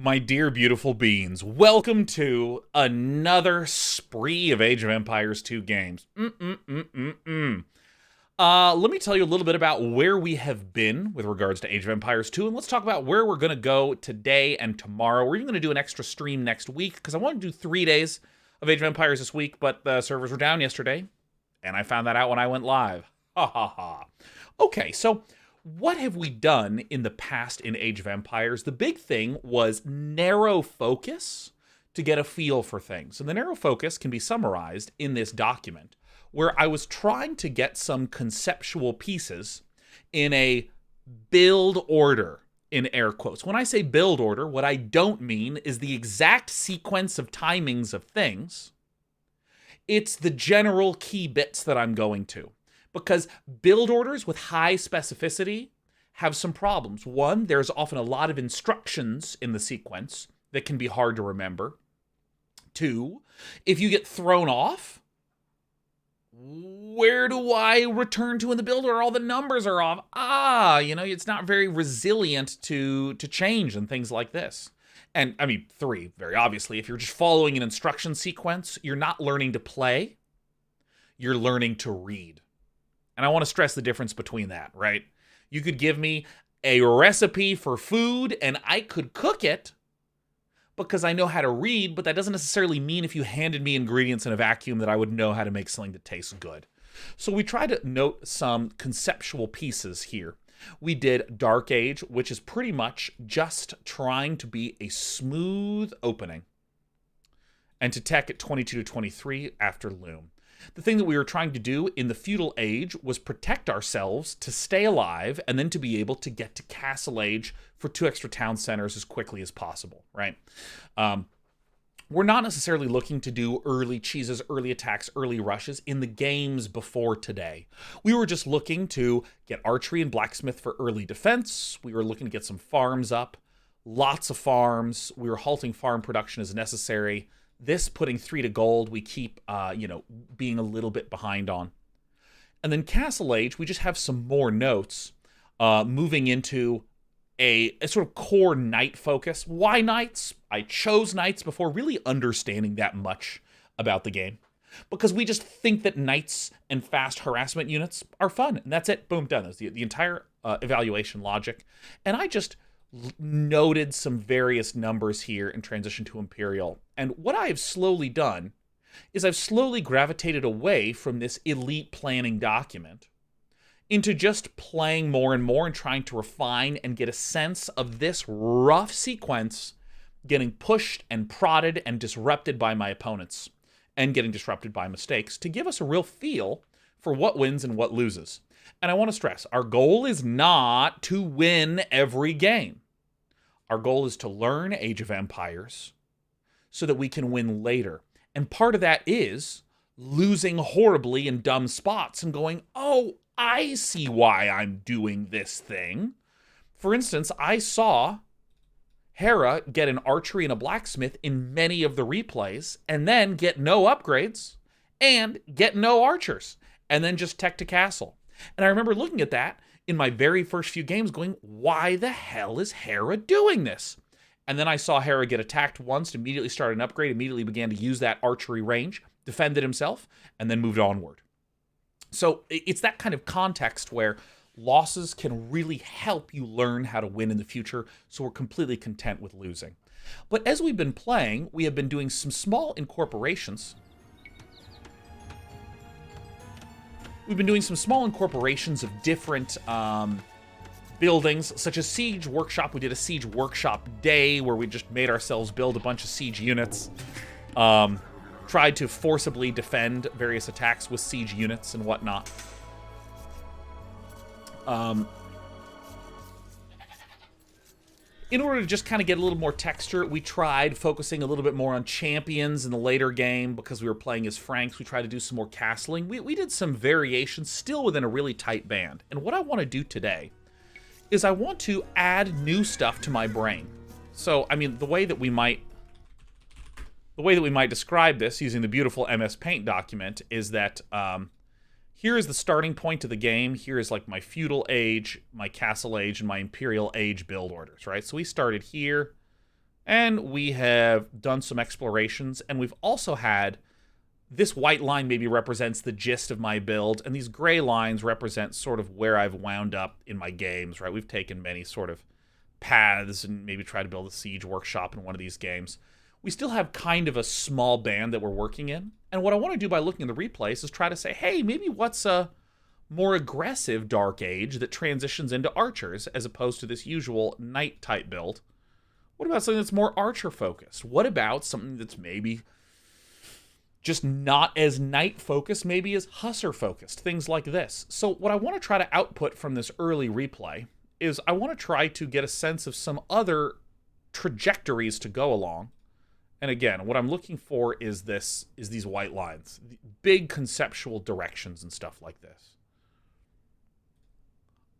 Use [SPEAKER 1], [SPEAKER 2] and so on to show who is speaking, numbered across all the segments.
[SPEAKER 1] My dear beautiful beings, welcome to another spree of Age of Empires 2 games. Let me tell you a little bit about where we have been with regards to Age of Empires 2, and let's talk about where we're going to go today and tomorrow. We're even going to do an extra stream next week, because I want to do 3 days of Age of Empires this week, but the servers were down yesterday, and I found that out when I went live. Ha ha ha. Okay, so what have we done in the past in Age of Empires? The big thing was narrow focus to get a feel for things. And the narrow focus can be summarized in this document, where I was trying to get some conceptual pieces in a build order, in air quotes. When I say build order, what I don't mean is the exact sequence of timings of things. It's the general key bits that I'm going to. Because build orders with high specificity have some problems. One, there's often a lot of instructions in the sequence that can be hard to remember. Two, if you get thrown off, where do I return to in the build order? All the numbers are off. It's not very resilient to change and things like this. And, three, very obviously, if you're just following an instruction sequence, you're not learning to play, you're learning to read. And I want to stress the difference between that, right? You could give me a recipe for food and I could cook it because I know how to read, but that doesn't necessarily mean if you handed me ingredients in a vacuum that I would know how to make something that tastes good. So we try to note some conceptual pieces here. We did Dark Age, which is pretty much just trying to be a smooth opening, and to tech at 22 to 23 after Loom. The thing that we were trying to do in the Feudal Age was protect ourselves to stay alive and then to be able to get to Castle Age for 2 extra town centers as quickly as possible, right? We're not necessarily looking to do early cheeses, early attacks, early rushes in the games before today. We were just looking to get archery and blacksmith for early defense. We were looking to get some farms up, lots of farms. We were halting farm production as necessary. This, putting 3 to gold, we keep, being a little bit behind on. And then Castle Age, we just have some more notes, moving into a sort of core knight focus. Why knights? I chose knights before really understanding that much about the game, because we just think that knights and fast harassment units are fun, and that's it. Boom, done. That's the entire evaluation logic. And I just noted some various numbers here in transition to Imperial. And what I have slowly done is I've slowly gravitated away from this elite planning document into just playing more and more and trying to refine and get a sense of this rough sequence getting pushed and prodded and disrupted by my opponents and getting disrupted by mistakes to give us a real feel for what wins and what loses. And I want to stress, our goal is not to win every game. Our goal is to learn Age of Empires so that we can win later. And part of that is losing horribly in dumb spots and going, oh, I see why I'm doing this thing. For instance, I saw Hera get an archery and a blacksmith in many of the replays and then get no upgrades and get no archers and then just tech to castle. And I remember looking at that in my very first few games going, why the hell is Hera doing this? And then I saw Hera get attacked once, immediately started an upgrade, immediately began to use that archery range, defended himself, and then moved onward. So it's that kind of context where losses can really help you learn how to win in the future, so we're completely content with losing. But as we've been playing, we have been doing some small incorporations. We've been doing some small incorporations of different buildings, such as Siege Workshop. We did a Siege Workshop day where we just made ourselves build a bunch of siege units. Tried to forcibly defend various attacks with siege units and whatnot. In order to just kind of get a little more texture, we tried focusing a little bit more on champions in the later game because we were playing as Franks. We tried to do some more castling. We did some variations still within a really tight band. And what I want to do today is I want to add new stuff to my brain. So, the way that we might describe this using the beautiful MS Paint document is that here is the starting point of the game. Here is like my Feudal Age, my Castle Age, and my Imperial Age build orders, right? So we started here, And we have done some explorations, and we've also had... This white line maybe represents the gist of my build, and these gray lines represent sort of where I've wound up in my games, right? We've taken many sort of paths and maybe tried to build a siege workshop in one of these games. We still have kind of a small band that we're working in, and what I want to do by looking at the replays is try to say, hey, maybe what's a more aggressive Dark Age that transitions into archers as opposed to this usual knight-type build? What about something that's more archer-focused? What about something that's maybe... just not as knight-focused, maybe as hussar-focused, things like this. So what I want to try to output from this early replay is I want to try to get a sense of some other trajectories to go along. And again, what I'm looking for is these white lines, big conceptual directions and stuff like this.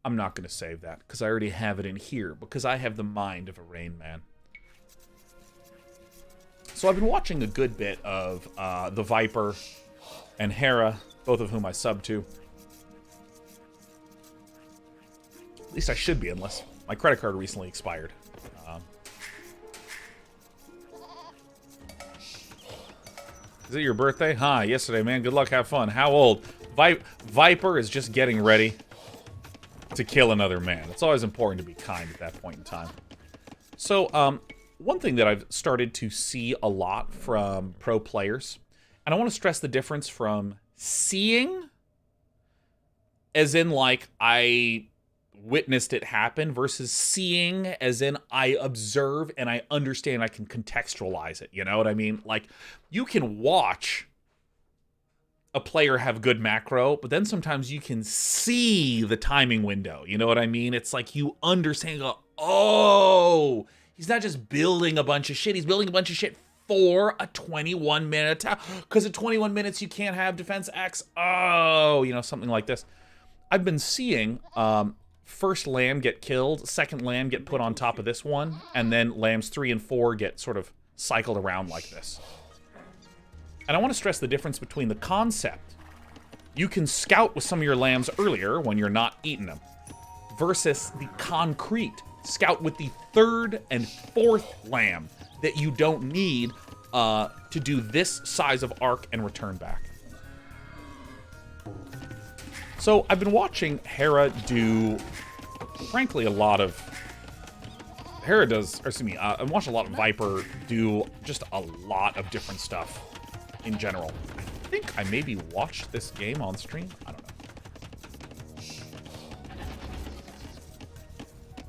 [SPEAKER 1] I'm not going to save that because I already have it in here because I have the mind of a Rain Man. So I've been watching a good bit of the Viper and Hera, both of whom I sub to. At least I should be, unless my credit card recently expired. Is it your birthday? Huh, yesterday, man. Good luck, have fun. How old? Viper is just getting ready to kill another man. It's always important to be kind at that point in time. So, one thing that I've started to see a lot from pro players, and I want to stress the difference from seeing, as in like I witnessed it happen, versus seeing as in I observe and I understand, I can contextualize it. You know what I mean? Like, you can watch a player have good macro, but then sometimes you can see the timing window. You know what I mean? It's like you understand, go, oh... He's not just building a bunch of shit. He's building a bunch of shit for a 21-minute attack. Because at 21 minutes, you can't have defense X. Oh, you know, something like this. I've been seeing first lamb get killed, second lamb get put on top of this one, and then lambs 3 and 4 get sort of cycled around like this. And I want to stress the difference between the concept. You can scout with some of your lambs earlier when you're not eating them, versus the concrete. Scout with the 3rd and 4th lamb that you don't need to do this size of arc and return back. So I've been watching Hera do, frankly, a lot of... Hera does, or excuse me, I've watched a lot of Viper do just a lot of different stuff in general. I think I maybe watched this game on stream. I don't know.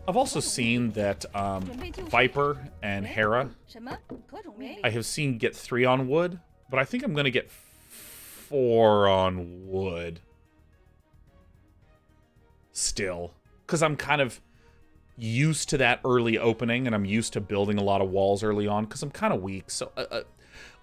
[SPEAKER 1] I've also seen that Viper and Hera, I have seen get 3 on wood, but I think I'm going to get 4 on wood still, because I'm kind of used to that early opening, and I'm used to building a lot of walls early on, because I'm kind of weak. So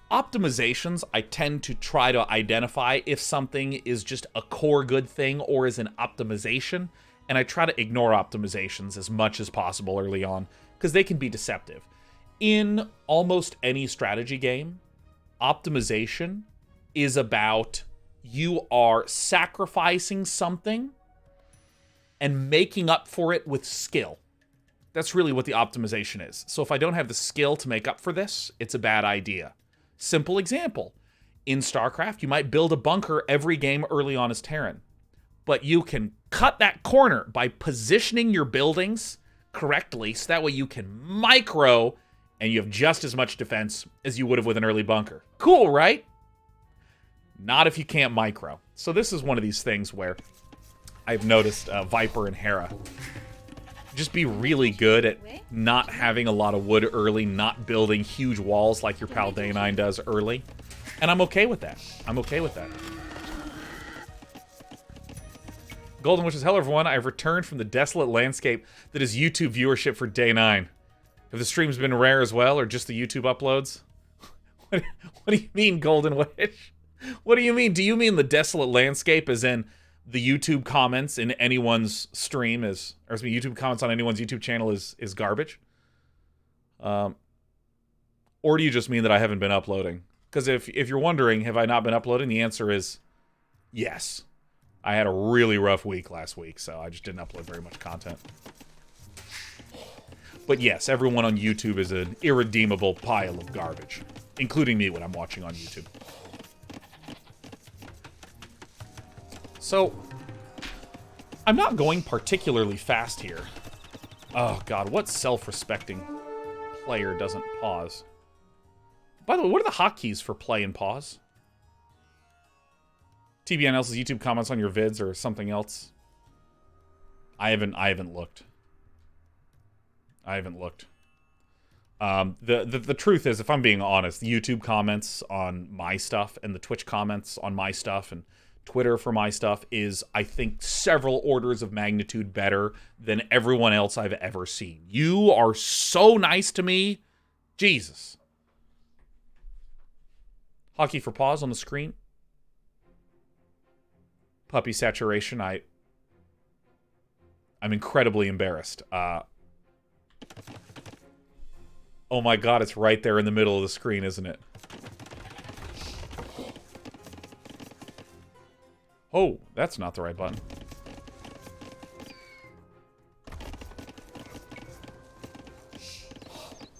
[SPEAKER 1] optimizations, I tend to try to identify if something is just a core good thing or is an optimization. And I try to ignore optimizations as much as possible early on, because they can be deceptive. In almost any strategy game, optimization is about you are sacrificing something and making up for it with skill. That's really what the optimization is. So if I don't have the skill to make up for this, it's a bad idea. Simple example. In StarCraft, you might build a bunker every game early on as Terran. But you can cut that corner by positioning your buildings correctly, so that way you can micro, and you have just as much defense as you would have with an early bunker. Cool, right? Not if you can't micro. So this is one of these things where I've noticed Viper and Hera just be really good at not having a lot of wood early, not building huge walls like your pal Day9 does early. And I'm okay with that. I'm okay with that. Golden wishes, hello everyone. I've returned from the desolate landscape that is YouTube viewership for day 9. Have the streams been rare as well, or just the YouTube uploads? What do you mean, Golden Wish? What do you mean? Do you mean the desolate landscape as in the YouTube comments in anyone's stream is, or excuse me, YouTube comments on anyone's YouTube channel is garbage? Or do you just mean that I haven't been uploading? Because if you're wondering, have I not been uploading? The answer is yes. I had a really rough week last week, so I just didn't upload very much content. But yes, everyone on YouTube is an irredeemable pile of garbage, including me when I'm watching on YouTube. So, I'm not going particularly fast here. Oh god, what self-respecting player doesn't pause? By the way, what are the hotkeys for play and pause? TBNL's YouTube comments on your vids or something else? I haven't looked. I haven't looked. The truth is, if I'm being honest, the YouTube comments on my stuff and the Twitch comments on my stuff and Twitter for my stuff is, I think, several orders of magnitude better than everyone else I've ever seen. You are so nice to me. Jesus. Hockey for pause on the screen. Puppy saturation. I'm incredibly embarrassed. Oh my god, it's right there in the middle of the screen, isn't it? Oh, that's not the right button.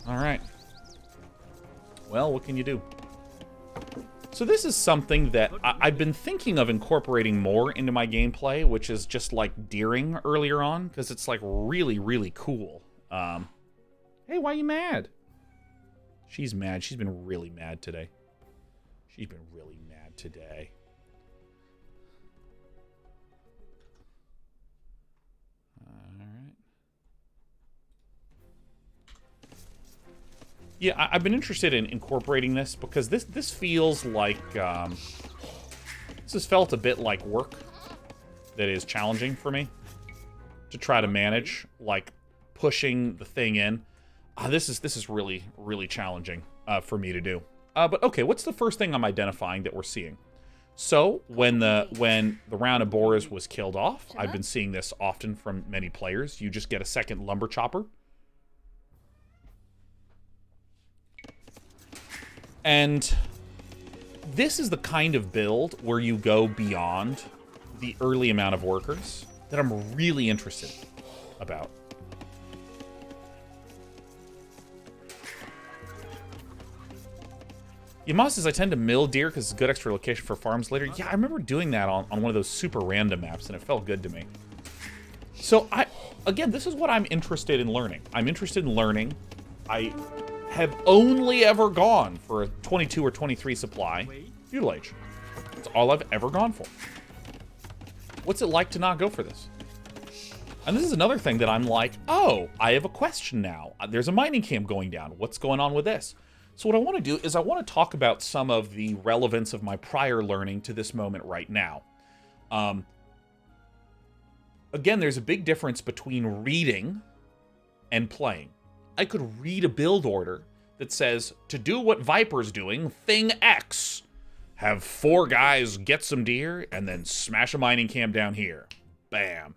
[SPEAKER 1] Alright. Well, what can you do? So this is something that I've been thinking of incorporating more into my gameplay, which is just like deering earlier on, because it's like really, really cool. Hey, why are you mad? She's mad. She's been really mad today. She's been really mad today. Alright. Yeah, I've been interested in incorporating this because this feels like this has felt a bit like work that is challenging for me to try to manage, like pushing the thing in. This is really, really challenging for me to do. But okay, what's the first thing I'm identifying that we're seeing? So when the round of Boars was killed off, I've been seeing this often from many players. You just get a second lumber chopper. And this is the kind of build where you go beyond the early amount of workers that I'm really interested about. Yama says, I tend to mill deer because it's a good extra location for farms later. Yeah, I remember doing that on one of those super random maps, and it felt good to me. So, again, this is what I'm interested in learning. I'm interested in learning. I have only ever gone for a 22 or 23 supply Feudal Age. That's all I've ever gone for. What's it like to not go for this? And this is another thing that I'm like, oh, I have a question now. There's a mining camp going down. What's going on with this? So what I want to do is I want to talk about some of the relevance of my prior learning to this moment right now. Again, there's a big difference between reading and playing. I could read a build order that says, to do what Viper's doing, thing X. Have 4 guys get some deer, and then smash a mining camp down here. Bam.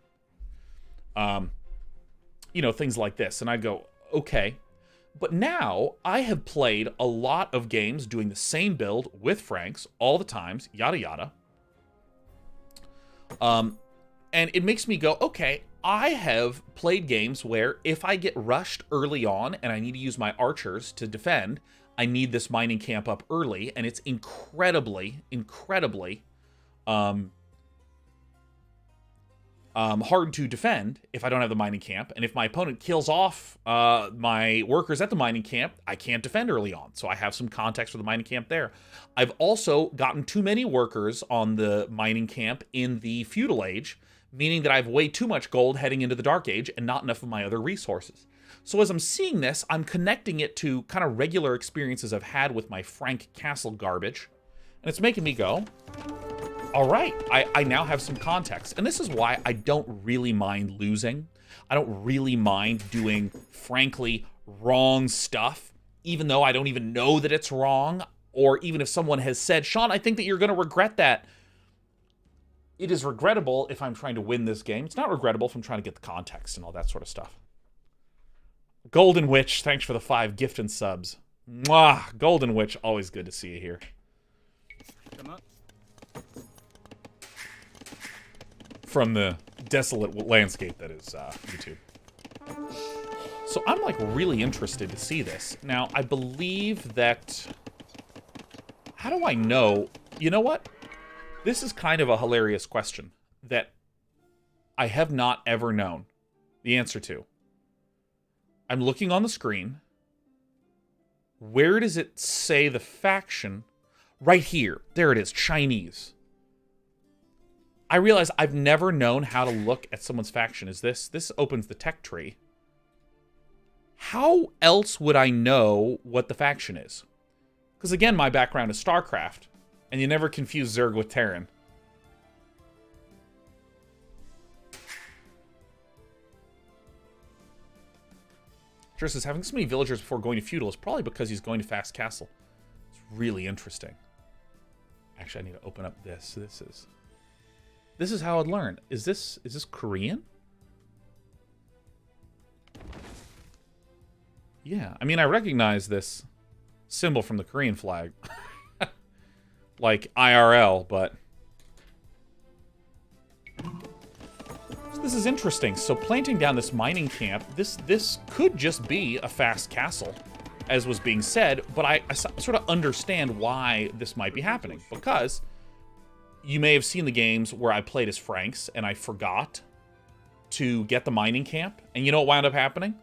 [SPEAKER 1] You know, things like this. And I'd go, okay. But now, I have played a lot of games doing the same build with Franks all the times, yada yada. And it makes me go, okay, I have played games where if I get rushed early on and I need to use my archers to defend, I need this mining camp up early, and it's incredibly hard to defend if I don't have the mining camp. And if my opponent kills off my workers at the mining camp, I can't defend early on. So I have some context for the mining camp there. I've also gotten too many workers on the mining camp in the Feudal Age, meaning that I have way too much gold heading into the Dark Age and not enough of my other resources. So as I'm seeing this, I'm connecting it to kind of regular experiences I've had with my Frank Castle garbage. And it's making me go, all right, I now have some context. And this is why I don't really mind losing. I don't really mind doing, frankly, wrong stuff, even though I don't even know that it's wrong. Or even if someone has said, Sean, I think that you're going to regret that. It is regrettable if I'm trying to win this game. It's not regrettable if I'm trying to get the context and all that sort of stuff. Golden Witch, thanks for the 5 gift and subs. Mwah! Golden Witch, always good to see you here.
[SPEAKER 2] Come on.
[SPEAKER 1] From the desolate landscape that is YouTube. So I'm, like, really interested to see this. Now, I believe that... How do I know? You know what? This is kind of a hilarious question that I have not ever known the answer to. I'm looking on the screen. Where does it say the faction? Right here. There it is. Chinese. I realize I've never known how to look at someone's faction. Is this? This opens the tech tree. How else would I know what the faction is? Because again, my background is StarCraft. And you never confuse Zerg with Terran. Sure says, having so many villagers before going to Feudal is probably because he's going to Fast Castle. It's really interesting. Actually, I need to open up this. This is how I'd learn. Is this Korean? Yeah, I mean, I recognize this symbol from the Korean flag. Like IRL, but... So this is interesting. So planting down this mining camp, this could just be a fast castle, as was being said, but I sort of understand why this might be happening. Because you may have seen the games where I played as Franks, and I forgot to get the mining camp. And you know what wound up happening?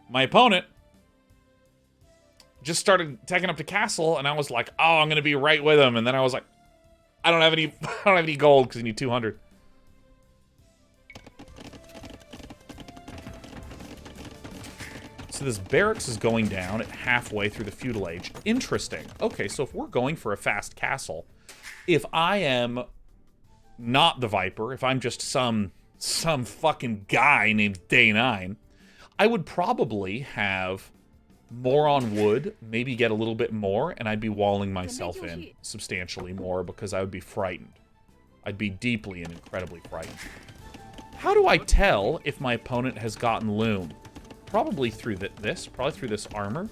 [SPEAKER 1] My opponent just started taking up the castle, and I was like, "Oh, I'm gonna be right with him." And then I was like, "I don't have any gold because you need 200." So this barracks is going down at halfway through the Feudal Age. Interesting. Okay, so if we're going for a fast castle, if I am not the Viper, if I'm just some fucking guy named Day 9, I would probably have more on wood, maybe get a little bit more, and I'd be walling myself in substantially more because I would be frightened. I'd be deeply and incredibly frightened. How do I tell if my opponent has gotten loom? Probably through probably through this armor.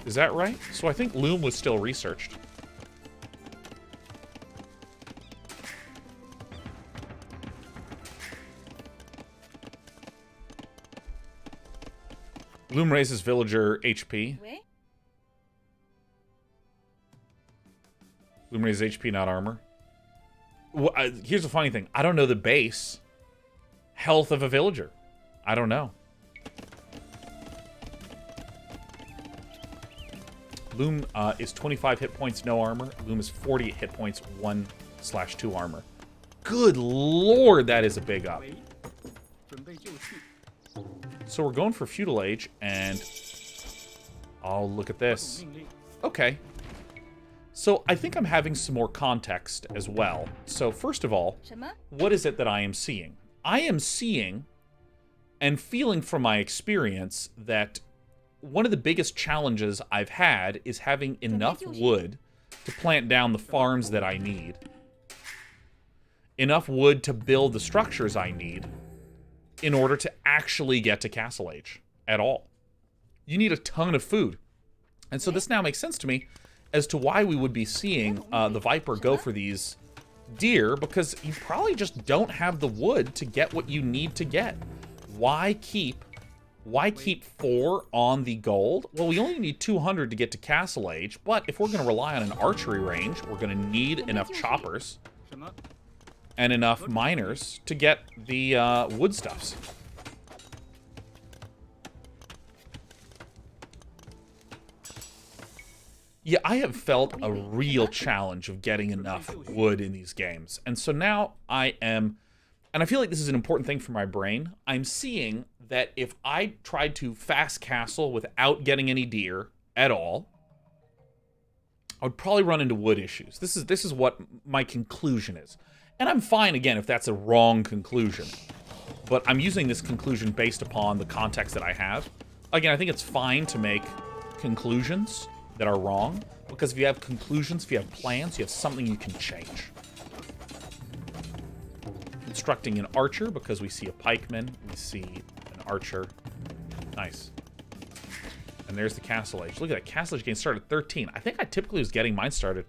[SPEAKER 1] Is that right? So I think loom was still researched. Loom raises villager HP. Loom raises HP, not armor. Well, here's the funny thing. I don't know the base health of a villager. I don't know. Loom is 25 hit points, no armor. Loom is 40 hit points, 1/2 armor. Good lord, that is a big up. So we're going for Feudal Age, and... oh, look at this. Okay. So I think I'm having some more context as well. So first of all, what is it that I am seeing? I am seeing and feeling from my experience that one of the biggest challenges I've had is having enough wood to plant down the farms that I need. Enough wood to build the structures I need in order to actually get to Castle Age at all. You need a ton of food. And so this now makes sense to me as to why we would be seeing the Viper go for these deer, because you probably just don't have the wood to get what you need to get. Why keep 4 on the gold? Well, we only need 200 to get to Castle Age, but if we're going to rely on an archery range, we're going to need enough choppers and enough miners to get the wood stuffs. Yeah, I have felt a real challenge of getting enough wood in these games. And so now I am, and I feel like this is an important thing for my brain, I'm seeing that if I tried to fast castle without getting any deer at all, I would probably run into wood issues. This is what my conclusion is. And I'm fine, again, if that's a wrong conclusion. But I'm using this conclusion based upon the context that I have. Again, I think it's fine to make conclusions that are wrong, because if you have conclusions, if you have plans, you have something you can change. Constructing an archer, because we see a pikeman, we see an archer. Nice. And there's the Castle Age. Look at that, Castle Age game started at 13. I think I typically was getting mine started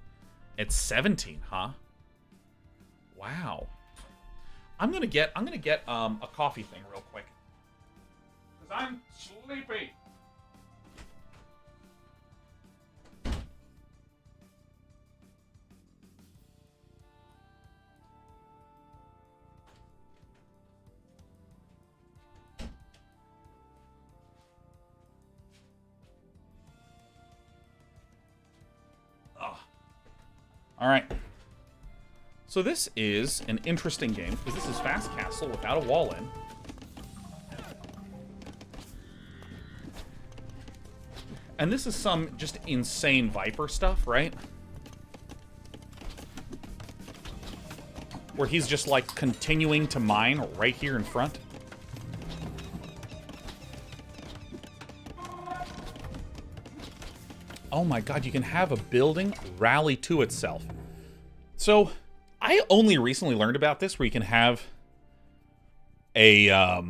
[SPEAKER 1] at 17, huh? Wow. I'm gonna get a coffee thing real quick. I'm sleepy. All right. So this is an interesting game because this is Fast Castle without a wall in. And this is some just insane Viper stuff, right? Where he's just like continuing to mine right here in front. Oh my god, you can have a building rally to itself. So, I only recently learned about this where you can have a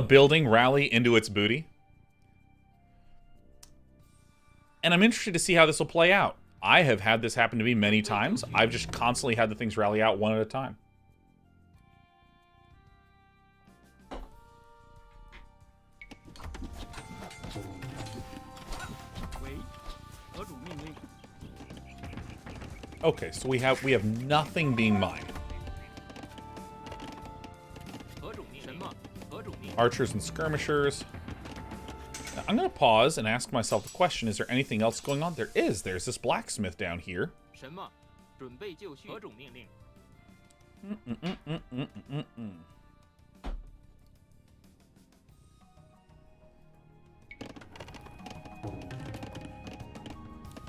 [SPEAKER 1] building rally into its booty. And I'm interested to see how this will play out. I have had this happen to me many times. I've just constantly had the things rally out one at a time. Okay, so we have nothing being mined. Archers and skirmishers. Now, I'm going to pause and ask myself the question, is there anything else going on? There is. There's this blacksmith down here.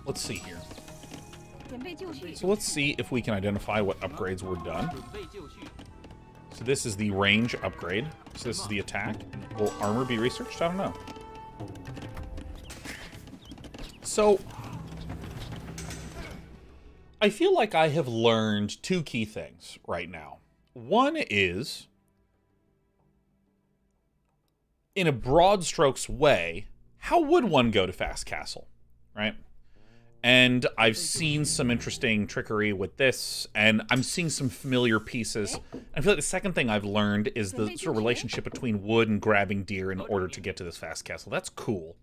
[SPEAKER 1] Let's see here. So let's see if we can identify what upgrades were done. So this is the range upgrade. So this is the attack. Will armor be researched? I don't know. So I feel like I have learned two key things right now. One is, in a broad strokes way, how would one go to Fast Castle, right? And I've seen some interesting trickery with this, and I'm seeing some familiar pieces. I feel like the second thing I've learned is the sort of relationship between wood and grabbing deer in order to get to this Fast Castle. That's cool.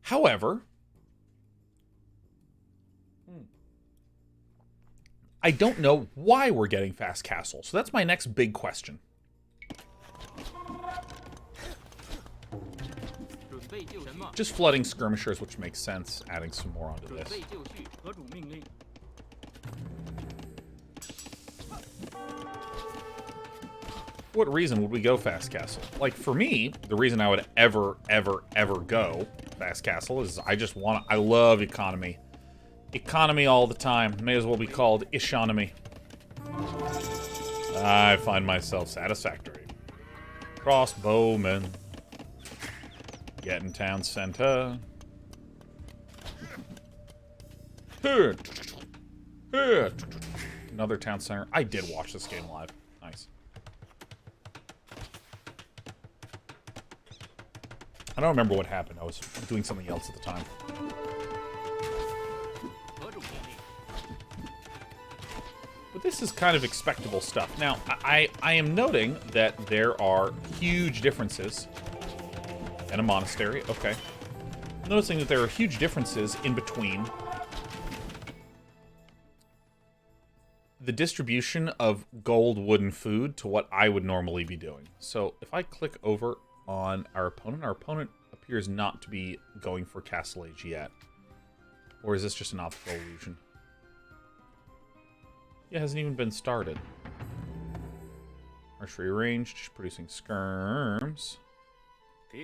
[SPEAKER 1] However, I don't know why we're getting Fast Castle. So that's my next big question. Just flooding skirmishers, which makes sense. Adding some more onto this. For what reason would we go Fast Castle? Like, for me, the reason I would ever go Fast Castle is I love economy. Economy all the time. May as well be called Ishonomy. I find myself satisfactory. Crossbowmen. Getting town center. Another town center. I did watch this game live. Nice. I don't remember what happened. I was doing something else at the time. But this is kind of expectable stuff. Now, I am noting that there are huge differences. And a monastery, okay. Noticing that there are huge differences in between the distribution of gold, wood, and food to what I would normally be doing. So if I click over on our opponent appears not to be going for Castle Age yet. Or is this just an optical illusion? Yeah, it hasn't even been started. Archery range, just producing skirms. So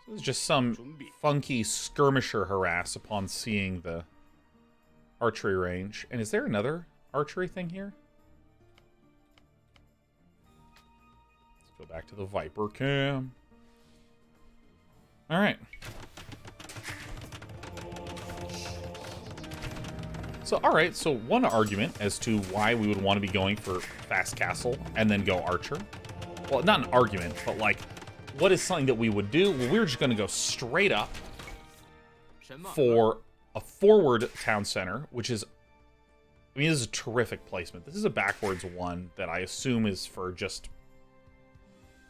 [SPEAKER 1] this is just some funky skirmisher harass upon seeing the archery range. And is there another archery thing here? Let's go back to the Viper cam. Alright. So, alright, so one argument as to why we would want to be going for Fast Castle and then go Archer. Well, not an argument, but like, what is something that we would do? Well, we're just going to go straight up for a forward town center, which is, I mean, this is a terrific placement. This is a backwards one that I assume is for just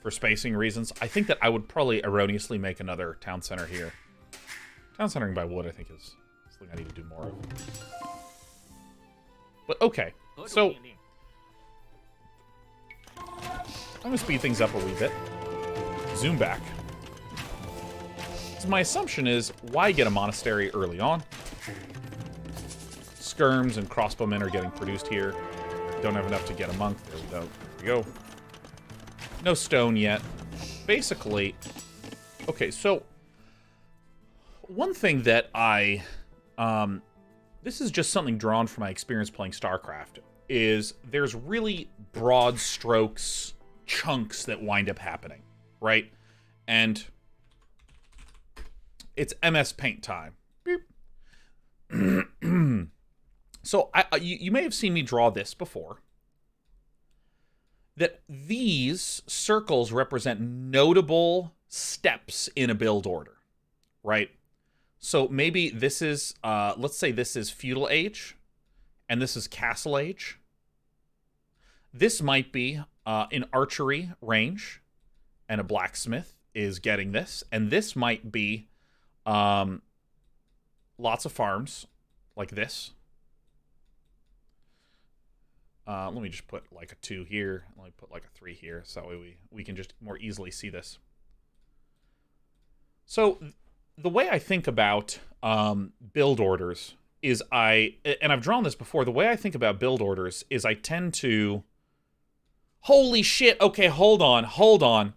[SPEAKER 1] for spacing reasons. I think that I would probably erroneously make another town center here. Town centering by wood, I think, is something I need to do more of. But okay, so I'm going to speed things up a wee bit. Zoom back. So my assumption is, why get a monastery early on? Skirms and crossbowmen are getting produced here. Don't have enough to get a monk. There we go. There we go. No stone yet. Basically, okay, so one thing that this is just something drawn from my experience playing StarCraft, is there's really broad strokes, chunks that wind up happening, right? And it's MS Paint time. Beep. So you may have seen me draw this before. That these circles represent notable steps in a build order, right? So maybe this is, let's say this is Feudal Age, and this is Castle Age. This might be in archery range, and a blacksmith is getting this. And this might be lots of farms, like this. Let me just put like a 2 here. Let me put like a 3 here, so that way we can just more easily see this. So the way I think about build orders is and I've drawn this before, the way I think about build orders is I tend to... Holy shit, okay, hold on.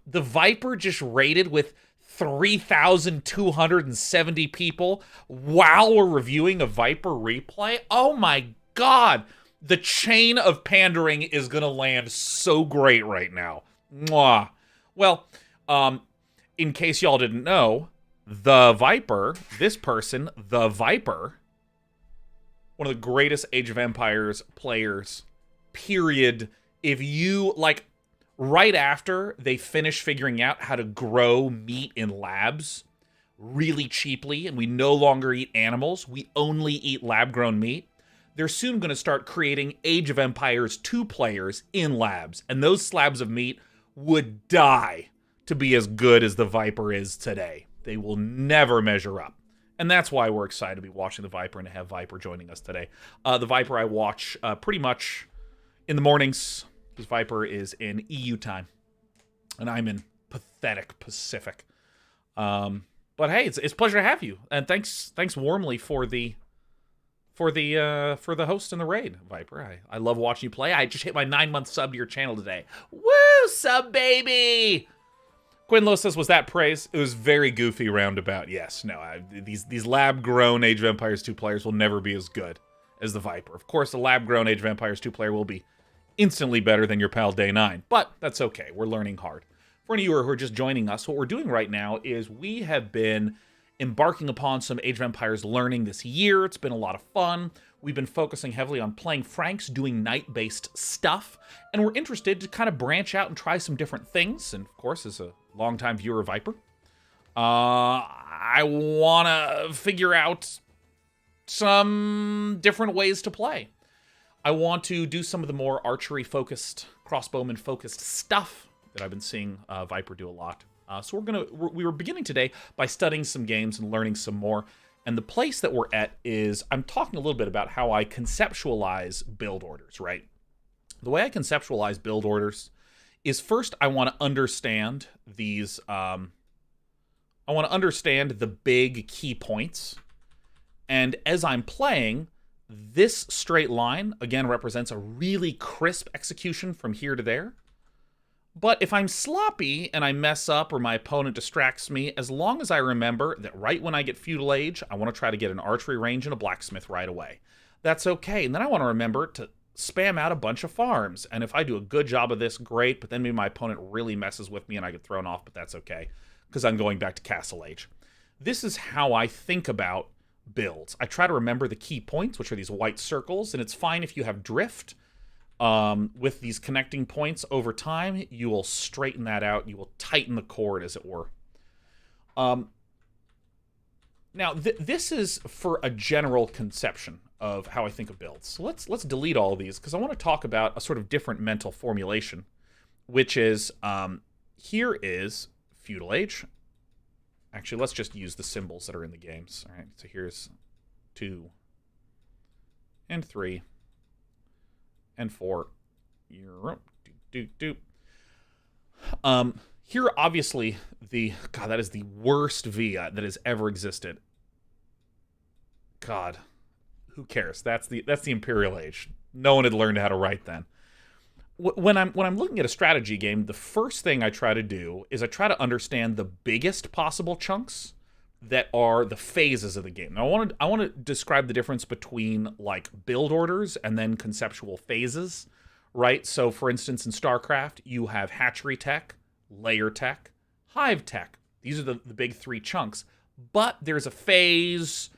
[SPEAKER 1] The Viper just raided with 3,270 people while we're reviewing a Viper replay? Oh my god! The chain of pandering is going to land so great right now. Mwah. Well, in case y'all didn't know, the Viper, this person, the Viper, one of the greatest Age of Empires players, period. If you, like, right after they finish figuring out how to grow meat in labs really cheaply, and we no longer eat animals, we only eat lab-grown meat, they're soon going to start creating Age of Empires 2 players in labs, and those slabs of meat would die to be as good as the Viper is today. They will never measure up. And that's why we're excited to be watching the Viper and to have Viper joining us today. The Viper I watch pretty much in the mornings, because Viper is in EU time, and I'm in pathetic Pacific. But hey, it's a pleasure to have you, and thanks warmly for the host and the raid, Viper. I love watching you play. I just hit my 9-month sub to your channel today. Woo, sub baby! Quinlo says, was that praise? It was very goofy roundabout. Yes, no, these lab-grown Age of Empires 2 players will never be as good as the Viper. Of course, the lab-grown Age of Empires 2 player will be instantly better than your pal Day 9, but that's okay. We're learning hard. For any of you who are just joining us, what we're doing right now is we have been embarking upon some Age of Empires learning this year. It's been a lot of fun. We've been focusing heavily on playing Franks, doing knight-based stuff, and we're interested to kind of branch out and try some different things. And of course, as a longtime viewer of Viper, I want to figure out some different ways to play. I want to do some of the more archery-focused, crossbowman-focused stuff that I've been seeing Viper do a lot. So we were beginning today by studying some games and learning some more. And the place that we're at is, I'm talking a little bit about how I conceptualize build orders, right? The way I conceptualize build orders is, first I want to understand these, I want to understand the big key points. And as I'm playing, this straight line, again, represents a really crisp execution from here to there. But if I'm sloppy and I mess up or my opponent distracts me, as long as I remember that right when I get Feudal Age, I want to try to get an archery range and a blacksmith right away. That's okay. And then I want to remember to spam out a bunch of farms. And if I do a good job of this, great. But then maybe my opponent really messes with me and I get thrown off, but that's okay, because I'm going back to Castle Age. This is how I think about builds. I try to remember the key points, which are these white circles, and it's fine if you have drift. With these connecting points over time, you will straighten that out. You will tighten the cord, as it were. Now, this is for a general conception of how I think of builds. So let's delete all of these, because I want to talk about a sort of different mental formulation, which is, here is Feudal Age. Actually, let's just use the symbols that are in the games. All right, so here's 2 and 3 and 4. Europe. Here, obviously, God, that is the worst V that has ever existed. God, who cares? That's the Imperial Age. No one had learned how to write then. When I'm looking at a strategy game, the first thing I try to do is I try to understand the biggest possible chunks that are the phases of the game. Now, I want to describe the difference between like build orders and then conceptual phases, right? So, for instance, in StarCraft, you have hatchery tech, layer tech, hive tech. These are the big 3 chunks. But there's a phase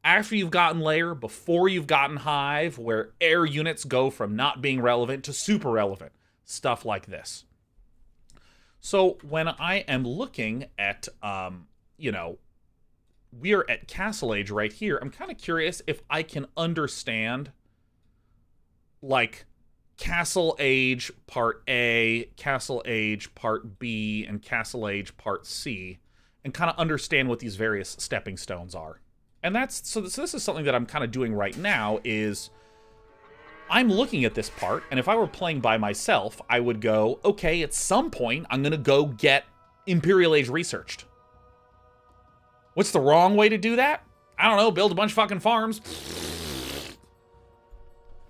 [SPEAKER 1] after you've gotten layer, before you've gotten hive, where air units go from not being relevant to super relevant. Stuff like this. So when I am looking at, we are at Castle Age right here. I'm kind of curious if I can understand, like, Castle Age Part A, Castle Age Part B, and Castle Age Part C, and kind of understand what these various stepping stones are. And so this is something that I'm kind of doing right now, is I'm looking at this part, and if I were playing by myself, I would go, okay, at some point, I'm going to go get Imperial Age researched. What's the wrong way to do that? I don't know, build a bunch of fucking farms.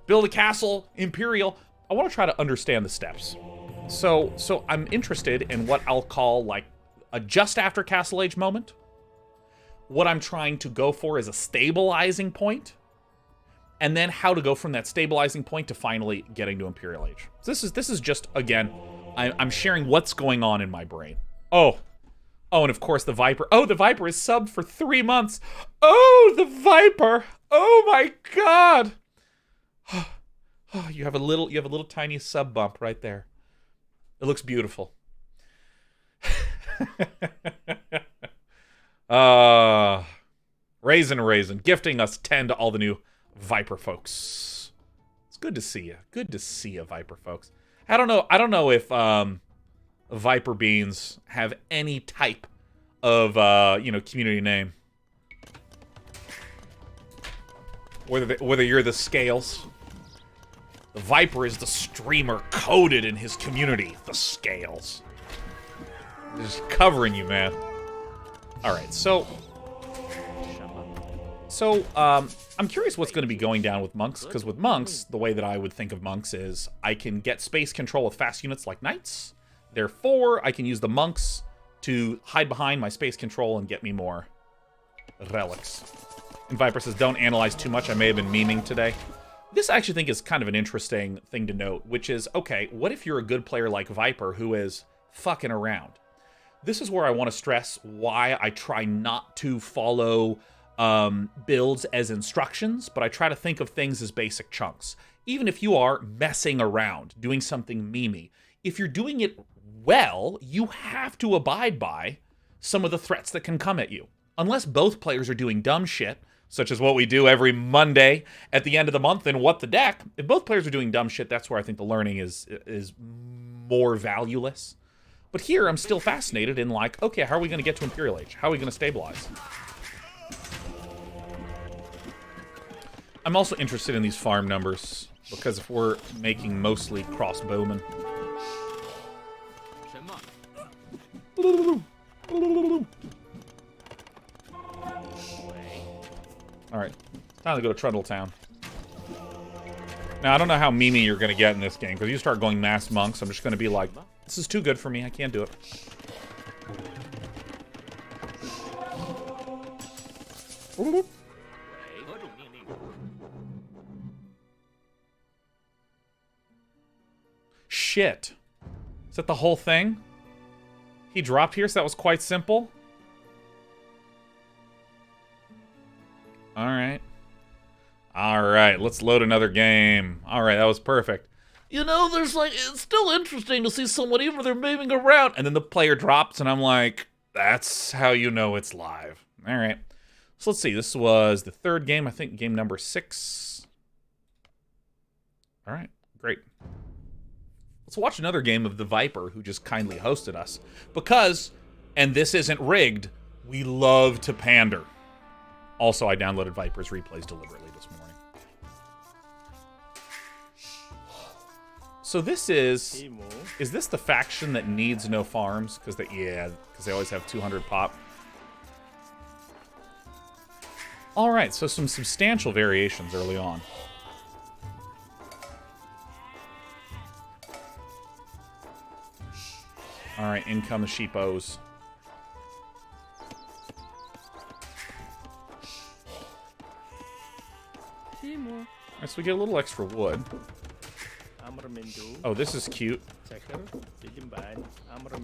[SPEAKER 1] Build a castle, Imperial. I want to try to understand the steps. So I'm interested in what I'll call, like, a just after Castle Age moment. What I'm trying to go for is a stabilizing point, and then how to go from that stabilizing point to finally getting to Imperial Age. So this is just, again, I'm sharing what's going on in my brain. Oh, and of course the Viper. Oh, the Viper is subbed for 3 months. Oh, the Viper. Oh my God. Oh, you have a little tiny sub bump right there. It looks beautiful. Raisin, gifting us 10 to all the new Viper folks. It's good to see you. Good to see you, Viper folks. I don't know if Viper beans have any type of community name. Whether you're the Scales. The Viper is the streamer coded in his community. The Scales. Just covering you, man. Alright, so I'm curious what's going to be going down with monks, because with monks, the way that I would think of monks is I can get space control with fast units like knights. Therefore, I can use the monks to hide behind my space control and get me more relics. And Viper says, don't analyze too much. I may have been memeing today. This I actually think is kind of an interesting thing to note, which is, okay, what if you're a good player like Viper who is fucking around? This is where I want to stress why I try not to follow builds as instructions, but I try to think of things as basic chunks. Even if you are messing around, doing something memey, if you're doing it well, you have to abide by some of the threats that can come at you. Unless both players are doing dumb shit, such as what we do every Monday at the end of the month in What the Deck. If both players are doing dumb shit, that's where I think the learning is more valueless. But here, I'm still fascinated in, like, okay, how are we going to get to Imperial Age? How are we going to stabilize? I'm also interested in these farm numbers, because if we're making mostly crossbowmen... Alright, time to go to Trundletown. Now, I don't know how memey you're going to get in this game, because you start going mass monks, I'm just going to be like, this is too good for me, I can't do it. Shit. Is that the whole thing? He dropped here, so that was quite simple? Alright. Alright, let's load another game. Alright, that was perfect. You know, there's like, it's still interesting to see someone even if they're moving around. And then the player drops, and I'm like, that's how you know it's live. Alright. So let's see, this was the third game, I think game number 6. Alright, great. Let's watch another game of the Viper, who just kindly hosted us. Because, and this isn't rigged, we love to pander. Also, I downloaded Viper's replays deliberately this morning. So this is this the faction that needs no farms? Because they always have 200 pop. All right, so some substantial variations early on. All right, in come the sheepos. All right, so we get a little extra wood. Oh, this is cute.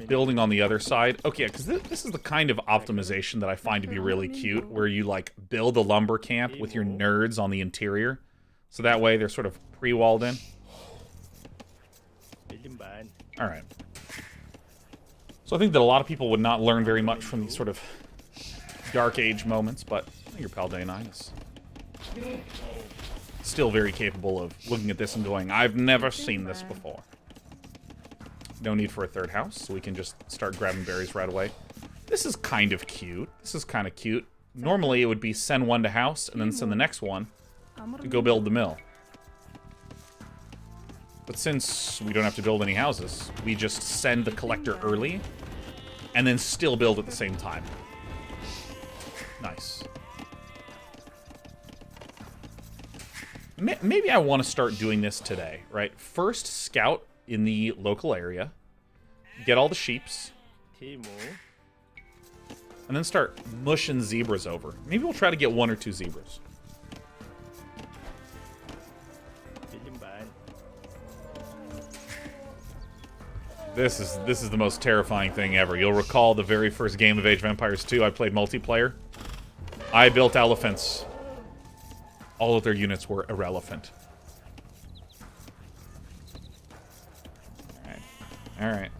[SPEAKER 1] Building on the other side. Okay, because this is the kind of optimization that I find to be really cute, where you, like, build a lumber camp with your nerds on the interior. So that way they're sort of pre-walled in. All right. So I think that a lot of people would not learn very much from these sort of Dark Age moments, but your pal Day 9 is still very capable of looking at this and going, I've never seen this before. No need for a third house, so we can just start grabbing berries right away. This is kind of cute. This is kind of cute. Normally it would be send one to house and then send the next one to go build the mill. But since we don't have to build any houses, we just send the collector early and then still build at the same time. Nice. Maybe I want to start doing this today, right? First, scout in the local area, get all the sheeps, and then start mushing zebras over. Maybe we'll try to get 1 or 2 zebras. This is the most terrifying thing ever. You'll recall the very first game of Age of Empires 2 I played multiplayer. I built elephants. All of their units were irrelevant. All right.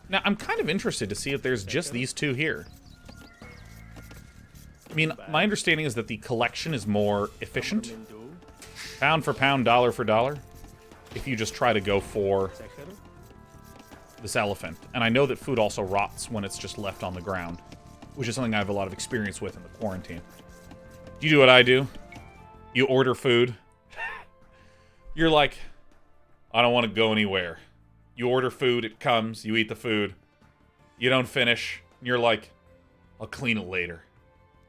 [SPEAKER 1] Now, I'm kind of interested to see if there's just these two here. I mean, my understanding is that the collection is more efficient. Pound for pound, dollar for dollar. If you just try to go for this elephant. And I know that food also rots when it's just left on the ground, which is something I have a lot of experience with in the quarantine. Do you do what I do? You order food. You're like, I don't want to go anywhere. You order food, it comes, you eat the food. You don't finish, and you're like, I'll clean it later.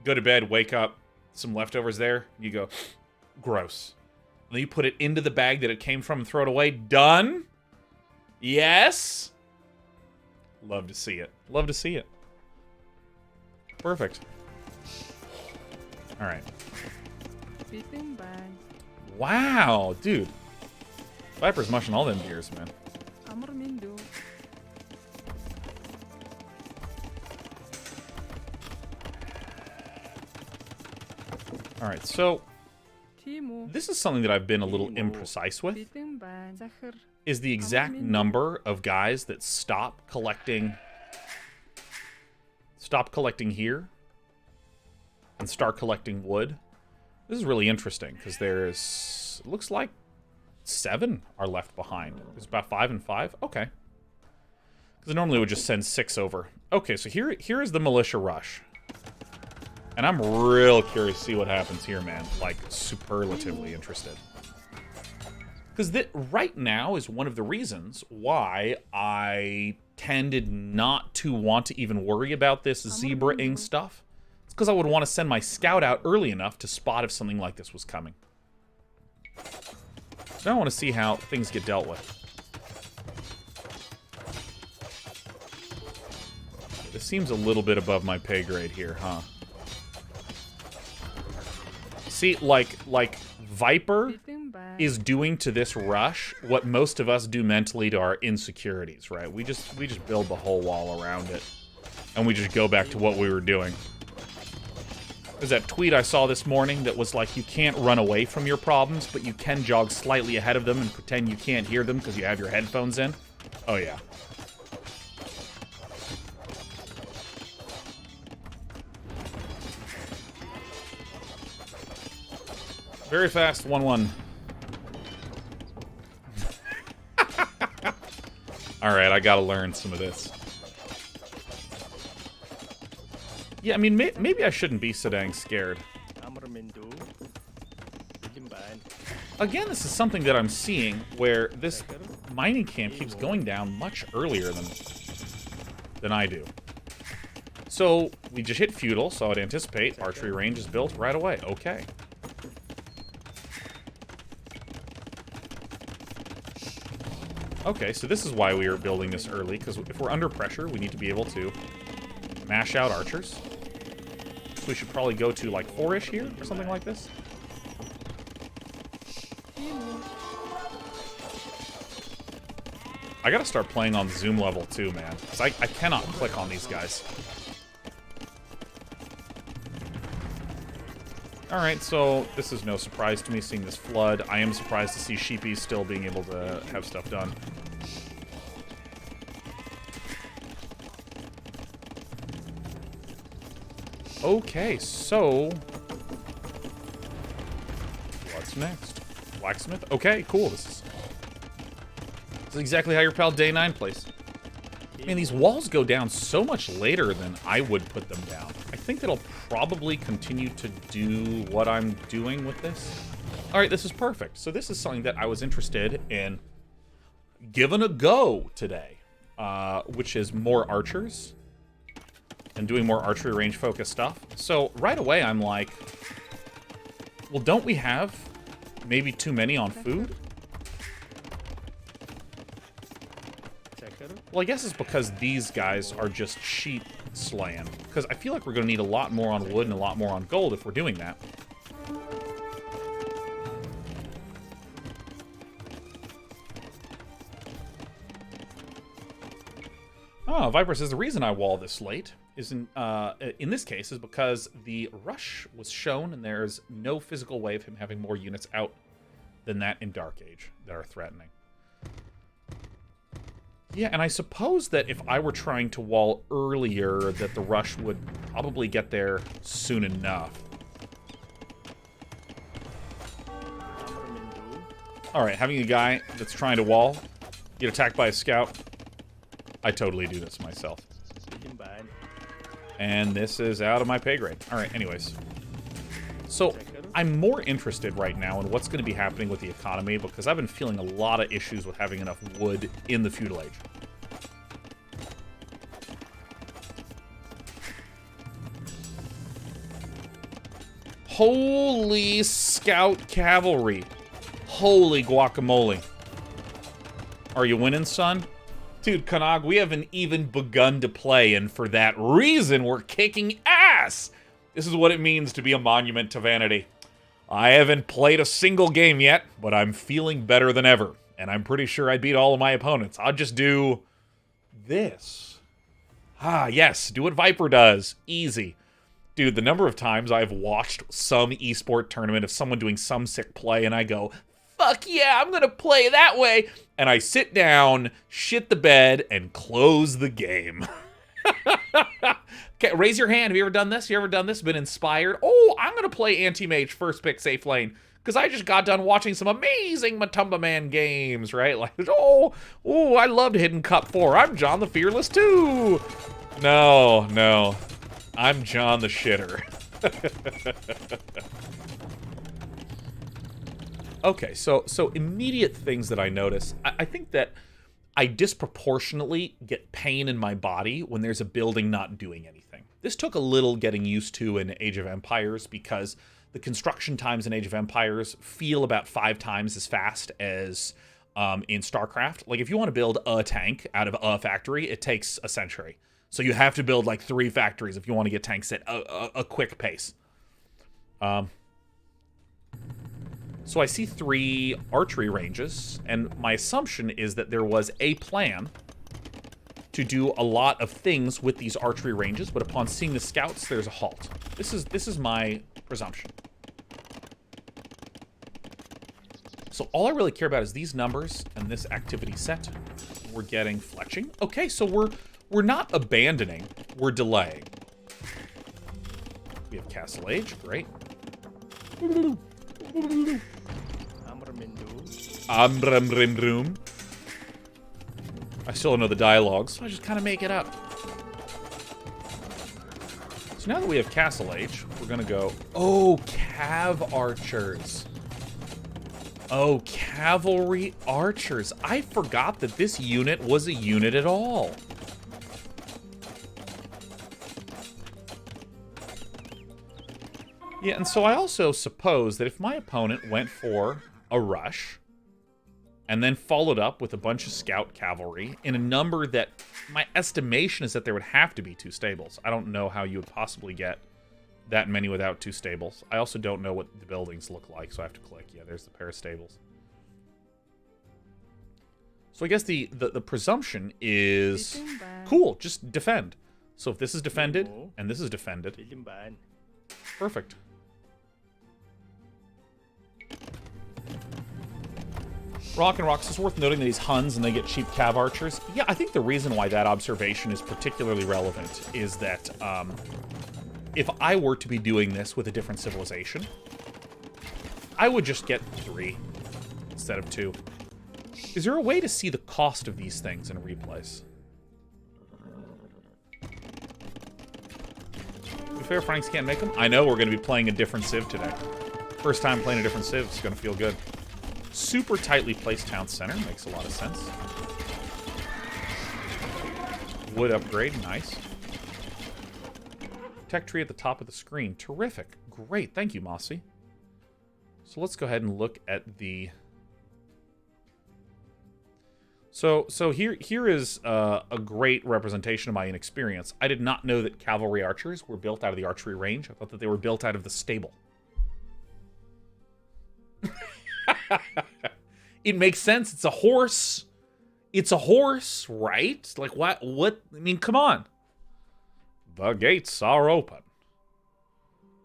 [SPEAKER 1] Go to bed, wake up, some leftovers there, you go, gross. And then you put it into the bag that it came from and throw it away. Done? Yes? Love to see it. Love to see it. Perfect. All right. Wow, dude. Viper's mushing all them gears, man. All right, so this is something that I've been a little imprecise with, is the exact number of guys that stop collecting here and start collecting wood. This is really interesting because there's, it looks like 7 are left behind. There's about 5 and 5. Okay. Because normally it would just send 6 over. Okay, so here is the Militia Rush. And I'm real curious to see what happens here, man. Like, superlatively interested. Because right now is one of the reasons why I tended not to want to even worry about this zebra-ing stuff. It's because I would want to send my scout out early enough to spot if something like this was coming. So I want to see how things get dealt with. This seems a little bit above my pay grade here, huh? See, like Viper is doing to this rush what most of us do mentally to our insecurities, right? We just build the whole wall around it, and we just go back to what we were doing. There's that tweet I saw this morning that was like, you can't run away from your problems, but you can jog slightly ahead of them and pretend you can't hear them because you have your headphones in. Oh yeah. Very fast, 1-1. Alright, I gotta learn some of this. Yeah, I mean, maybe I shouldn't be so dang scared. Again, this is something that I'm seeing, where this mining camp keeps going down much earlier than I do. So, we just hit Feudal, so I'd anticipate archery range is built right away. Okay. Okay, so this is why we are building this early, because if we're under pressure, we need to be able to mash out archers. So we should probably go to, like, 4-ish here, or something like this. I gotta start playing on zoom level, too, man. Because I cannot click on these guys. Alright, so this is no surprise to me seeing this flood. I am surprised to see sheepies still being able to have stuff done. Okay, so... what's next? Blacksmith? Okay, cool. This is exactly how your pal Day 9 plays. I mean, these walls go down so much later than I would put them down. I think it'll probably continue to do what I'm doing with this. Alright, this is perfect. So this is something that I was interested in giving a go today, which is more archers and doing more archery range focused stuff. So right away I'm like, well, don't we have maybe too many on food? Well, I guess it's because these guys are just sheep slaying. Because I feel like we're going to need a lot more on wood and a lot more on gold if we're doing that. Oh, Viper says the reason I wall this late is in this case is because the rush was shown and there's no physical way of him having more units out than that in Dark Age that are threatening. Yeah, and I suppose that if I were trying to wall earlier, that the rush would probably get there soon enough. Alright, having a guy that's trying to wall get attacked by a scout, I totally do this myself. And this is out of my pay grade. Alright, anyways. So, I'm more interested right now in what's going to be happening with the economy because I've been feeling a lot of issues with having enough wood in the Feudal Age. Holy scout cavalry. Holy guacamole. Are you winning, son? Dude, Kanag, we haven't even begun to play, and for that reason, we're kicking ass! This is what it means to be a monument to vanity. I haven't played a single game yet, but I'm feeling better than ever. And I'm pretty sure I beat all of my opponents. I'll just do this. Ah, yes, do what Viper does. Easy. Dude, the number of times I've watched some esport tournament of someone doing some sick play and I go, fuck yeah, I'm gonna play that way. And I sit down, shit the bed, and close the game. Okay, raise your hand. Have you ever done this? You ever done this? Been inspired? Oh, I'm gonna play anti-mage first pick safe lane because I just got done watching some amazing Matumba Man games, right? Like, oh, I loved Hidden Cup 4. I'm John the Fearless too. No, I'm John the Shitter. Okay, so immediate things that I notice. I think that I disproportionately get pain in my body when there's a building not doing anything. This took a little getting used to in Age of Empires because the construction times in Age of Empires feel about 5 times as fast as in StarCraft. Like, if you want to build a tank out of a factory, it takes a century. So you have to build, like, 3 factories if you want to get tanks at a quick pace. So I see 3 archery ranges, and my assumption is that there was a plan to do a lot of things with these archery ranges, but upon seeing the scouts, there's a halt. This is my presumption. So all I really care about is these numbers and this activity set. We're getting fletching. Okay, so we're not abandoning, we're delaying. We have Castle Age, great. Amramrimrum. I still don't know the dialogue, so I just kind of make it up. So now that we have Castle Age, we're gonna go... Oh, Cav Archers. Oh, Cavalry Archers. I forgot that this unit was a unit at all. Yeah, and so I also suppose that if my opponent went for a rush and then followed up with a bunch of scout cavalry in a number that my estimation is that there would have to be 2 stables. I don't know how you would possibly get that many without 2 stables. I also don't know what the buildings look like, so I have to click. Yeah, there's the pair of stables. So I guess the presumption is cool, just defend. So if this is defended and this is defended, perfect. Rock and Rocks, it's worth noting that he's Huns and they get cheap Cav Archers. Yeah, I think the reason why that observation is particularly relevant is that if I were to be doing this with a different civilization, I would just get 3 instead of 2. Is there a way to see the cost of these things in replays? To be fair, Franks can't make them. I know we're going to be playing a different civ today. First time playing a different civ, it's going to feel good. Super tightly placed town center, makes a lot of sense. Wood upgrade, nice. Tech tree at the top of the screen, terrific. Great, thank you, Mossy. So let's go ahead and look at the... So here is a great representation of my inexperience. I did not know that Cavalry Archers were built out of the archery range. I thought that they were built out of the stable. It makes sense. It's a horse. It's a horse, right? Like, what? I mean, come on. The gates are open.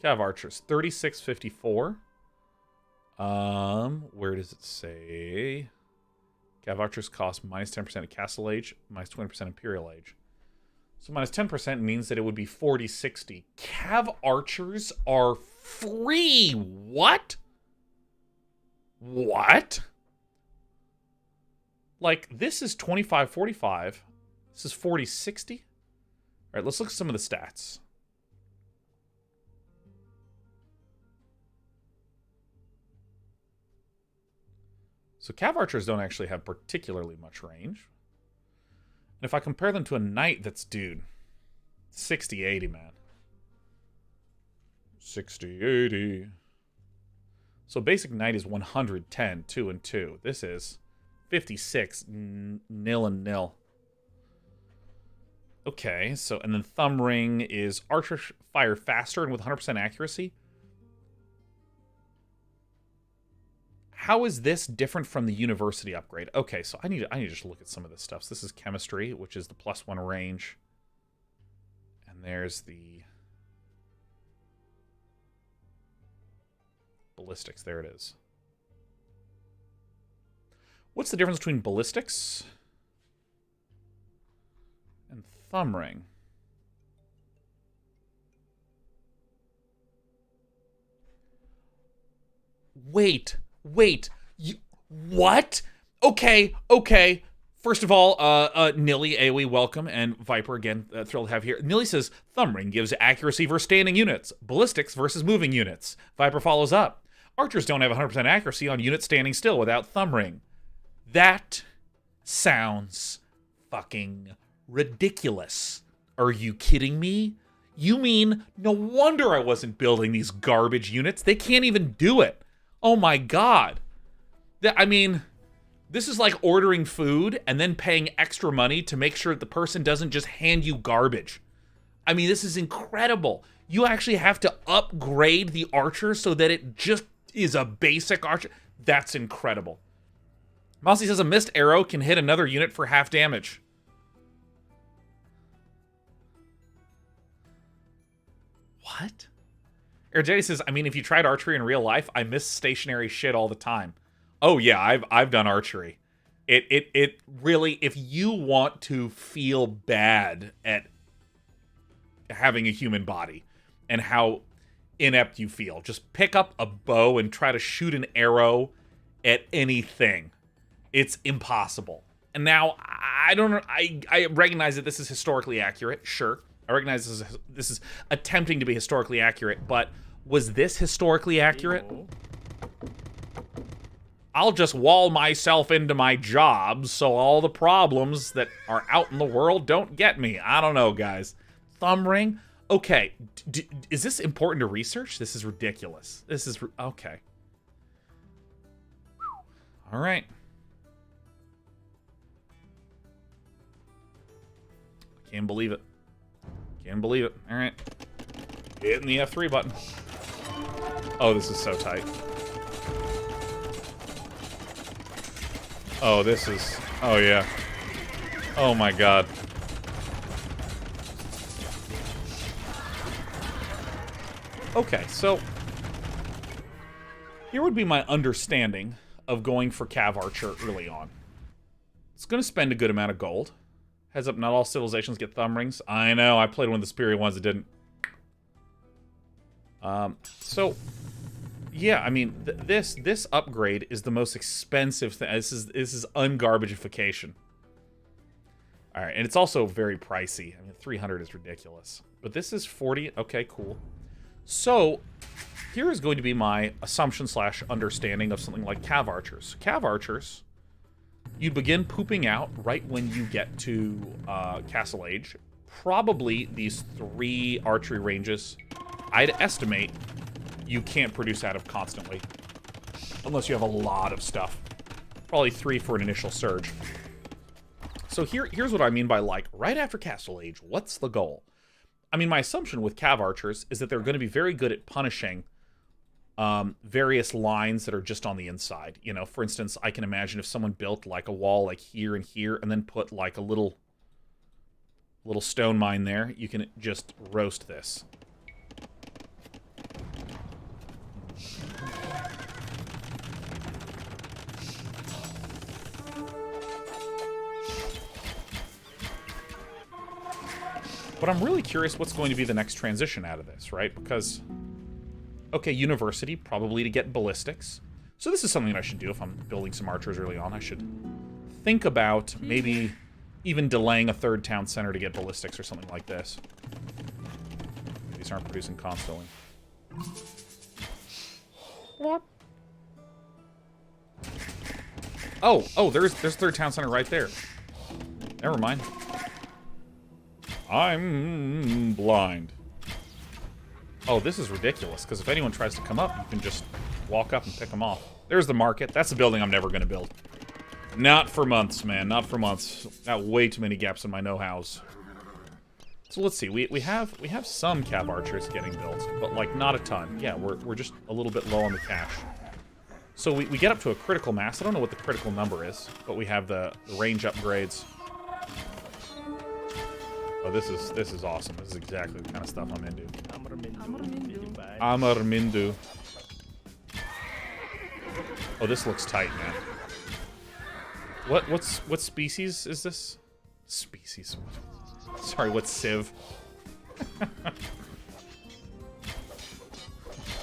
[SPEAKER 1] Cav Archers, 3654. Where does it say? Cav Archers cost minus 10% of Castle Age, minus 20% Imperial Age. So minus 10% means that it would be 4060. Cav Archers are free. What? What? Like, this is 2545. This is 4060. All right, let's look at some of the stats. So Cav Archers don't actually have particularly much range. And if I compare them to a Knight that's, dude, 60-80, man. 60-80. So basic Knight is 110, 2 and 2. This is 56, 0 and 0. Okay, so, and then Thumb Ring is Archers fire faster and with 100% accuracy. How is this different from the University upgrade? Okay, so I need to just look at some of this stuff. So this is Chemistry, which is the +1 range. And there's the Ballistics. There it is. What's the difference between Ballistics and Thumb Ring? Wait. What? Okay. First of all, Nilly, AoE, welcome, and Viper, again, thrilled to have here. Nilly says, Thumb Ring gives accuracy versus standing units. Ballistics versus moving units. Viper follows up. Archers don't have 100% accuracy on units standing still without Thumb Ring. That sounds fucking ridiculous. Are you kidding me? You mean, no wonder I wasn't building these garbage units. They can't even do it. Oh my god. I mean, this is like ordering food and then paying extra money to make sure that the person doesn't just hand you garbage. I mean, this is incredible. You actually have to upgrade the archer so that it just is a basic archer. That's incredible. Mossy says a missed arrow can hit another unit for half damage. What? Erjedi says, I mean, if you tried archery in real life, I miss stationary shit all the time. Oh yeah, I've done archery. It really, if you want to feel bad at having a human body and how inept you feel. Just pick up a bow and try to shoot an arrow at anything. It's impossible. And now, I don't know, I recognize that this is historically accurate, sure. I recognize this is attempting to be historically accurate, but was this historically accurate? I'll just wall myself into my job so all the problems that are out in the world don't get me. I don't know, guys. Thumb ring? Okay, is this important to research? This is ridiculous. This is, okay. All right. Can't believe it. Can't believe it. All right. Hitting the F3 button. Oh, this is so tight. Oh, this is... Oh, yeah. Oh, my God. Okay, so... Here would be my understanding of going for Cav Archer early on. It's going to spend a good amount of gold. Heads up, not all civilizations get thumb rings. I know, I played one of the superior ones that didn't. So... Yeah, I mean, this upgrade is the most expensive thing. This is ungarbagification. All right, and it's also very pricey. I mean, 300 is ridiculous. But this is 40. Okay, cool. So here is going to be my assumption / understanding of something like Cav Archers. Cav Archers, you begin pooping out right when you get to Castle Age. Probably these 3 archery ranges, I'd estimate, you can't produce out of constantly. Unless you have a lot of stuff. Probably 3 for an initial surge. So here's what I mean by, like, right after Castle Age, what's the goal? I mean, my assumption with Cav Archers is that they're going to be very good at punishing various lines that are just on the inside. You know, for instance, I can imagine if someone built, like, a wall, like, here and here, and then put, like, a little stone mine there, you can just roast this. But I'm really curious what's going to be the next transition out of this, right? Because, okay, university, probably to get ballistics. So this is something that I should do if I'm building some archers early on. I should think about maybe even delaying a 3rd town center to get ballistics or something like this. These aren't producing constantly. What? Oh, there's 3rd town center right there. Never mind. I'm blind. Oh, this is ridiculous, because if anyone tries to come up, you can just walk up and pick them off. There's the market. That's a building I'm never going to build. Not for months, man. Not for months. Got way too many gaps in my know-hows. So let's see. We have some Cav Archers getting built, but, like, not a ton. Yeah, we're just a little bit low on the cash. So we get up to a critical mass. I don't know what the critical number is, but we have the range upgrades. Oh, this is awesome. This is exactly the kind of stuff I'm into. Amarmindu. Oh, this looks tight, man. What species is this? Species. Sorry, what civ?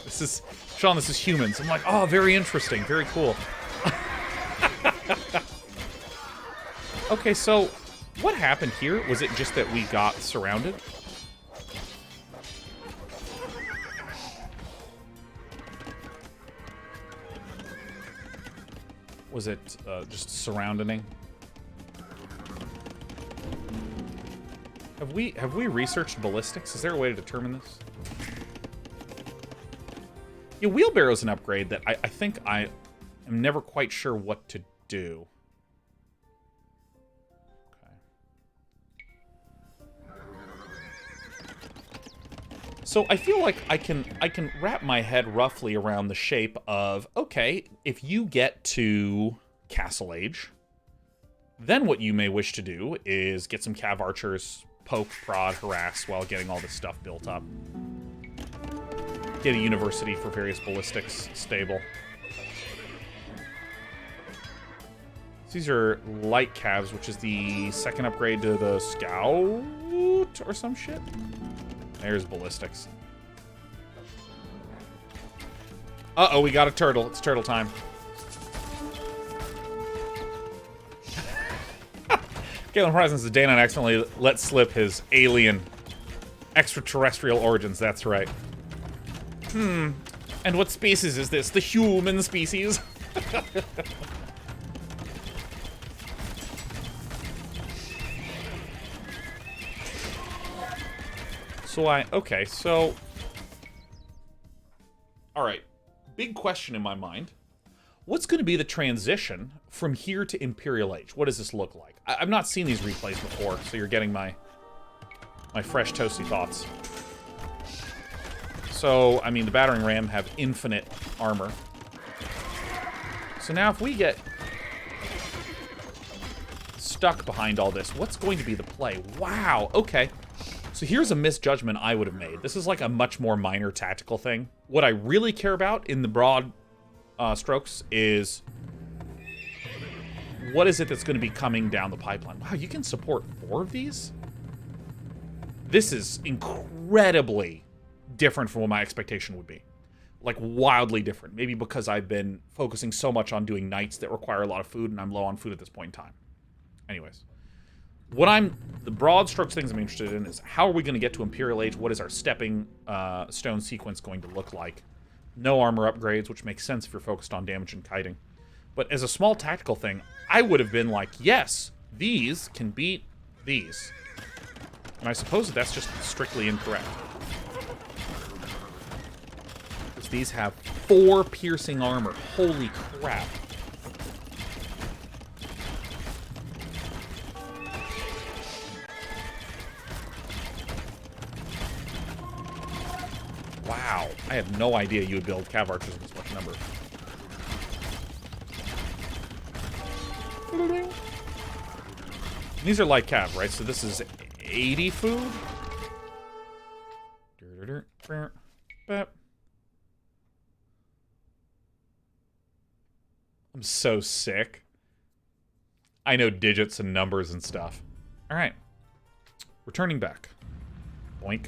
[SPEAKER 1] This is Sean. This is humans. I'm like, oh, very interesting, very cool. Okay, so. What happened here? Was it just that we got surrounded? Was it just surrounding? Have we researched ballistics? Is there a way to determine this? Yeah, wheelbarrow's an upgrade that I think I am never quite sure what to do. So I feel like I can wrap my head roughly around the shape of, okay, if you get to Castle Age, then what you may wish to do is get some Cav Archers, poke, prod, harass while getting all this stuff built up. Get a university for various ballistics stable. These are light Cavs, which is the 2nd upgrade to the Scout or some shit. There's ballistics. Uh-oh, we got a turtle. It's turtle time. Galen Horizons the Danon accidentally let slip his alien extraterrestrial origins. That's right. And what species is this? The human species? Okay, so... Alright, big question in my mind. What's going to be the transition from here to Imperial Age? What does this look like? I've not seen these replays before, so you're getting my fresh, toasty thoughts. So, I mean, the battering ram have infinite armor. So now if we get stuck behind all this, what's going to be the play? Wow, okay. So here's a misjudgment I would have made. This is like a much more minor tactical thing. What I really care about in the broad strokes is what is it that's going to be coming down the pipeline? Wow, you can support 4 of these? This is incredibly different from what my expectation would be. Like, wildly different. Maybe because I've been focusing so much on doing knights that require a lot of food, and I'm low on food at this point in time. Anyways. The broad strokes things I'm interested in is how are we going to get to Imperial Age? What is our stepping stone sequence going to look like? No armor upgrades, which makes sense if you're focused on damage and kiting. But as a small tactical thing, I would have been like, yes, these can beat these. And I suppose that's just strictly incorrect. Because these have 4 piercing armor. Holy crap. Wow, I had no idea you would build Cav Archers in this much number. These are light Cav, right? So this is 80 food? I'm so sick. I know digits and numbers and stuff. Alright. Returning back. Boink.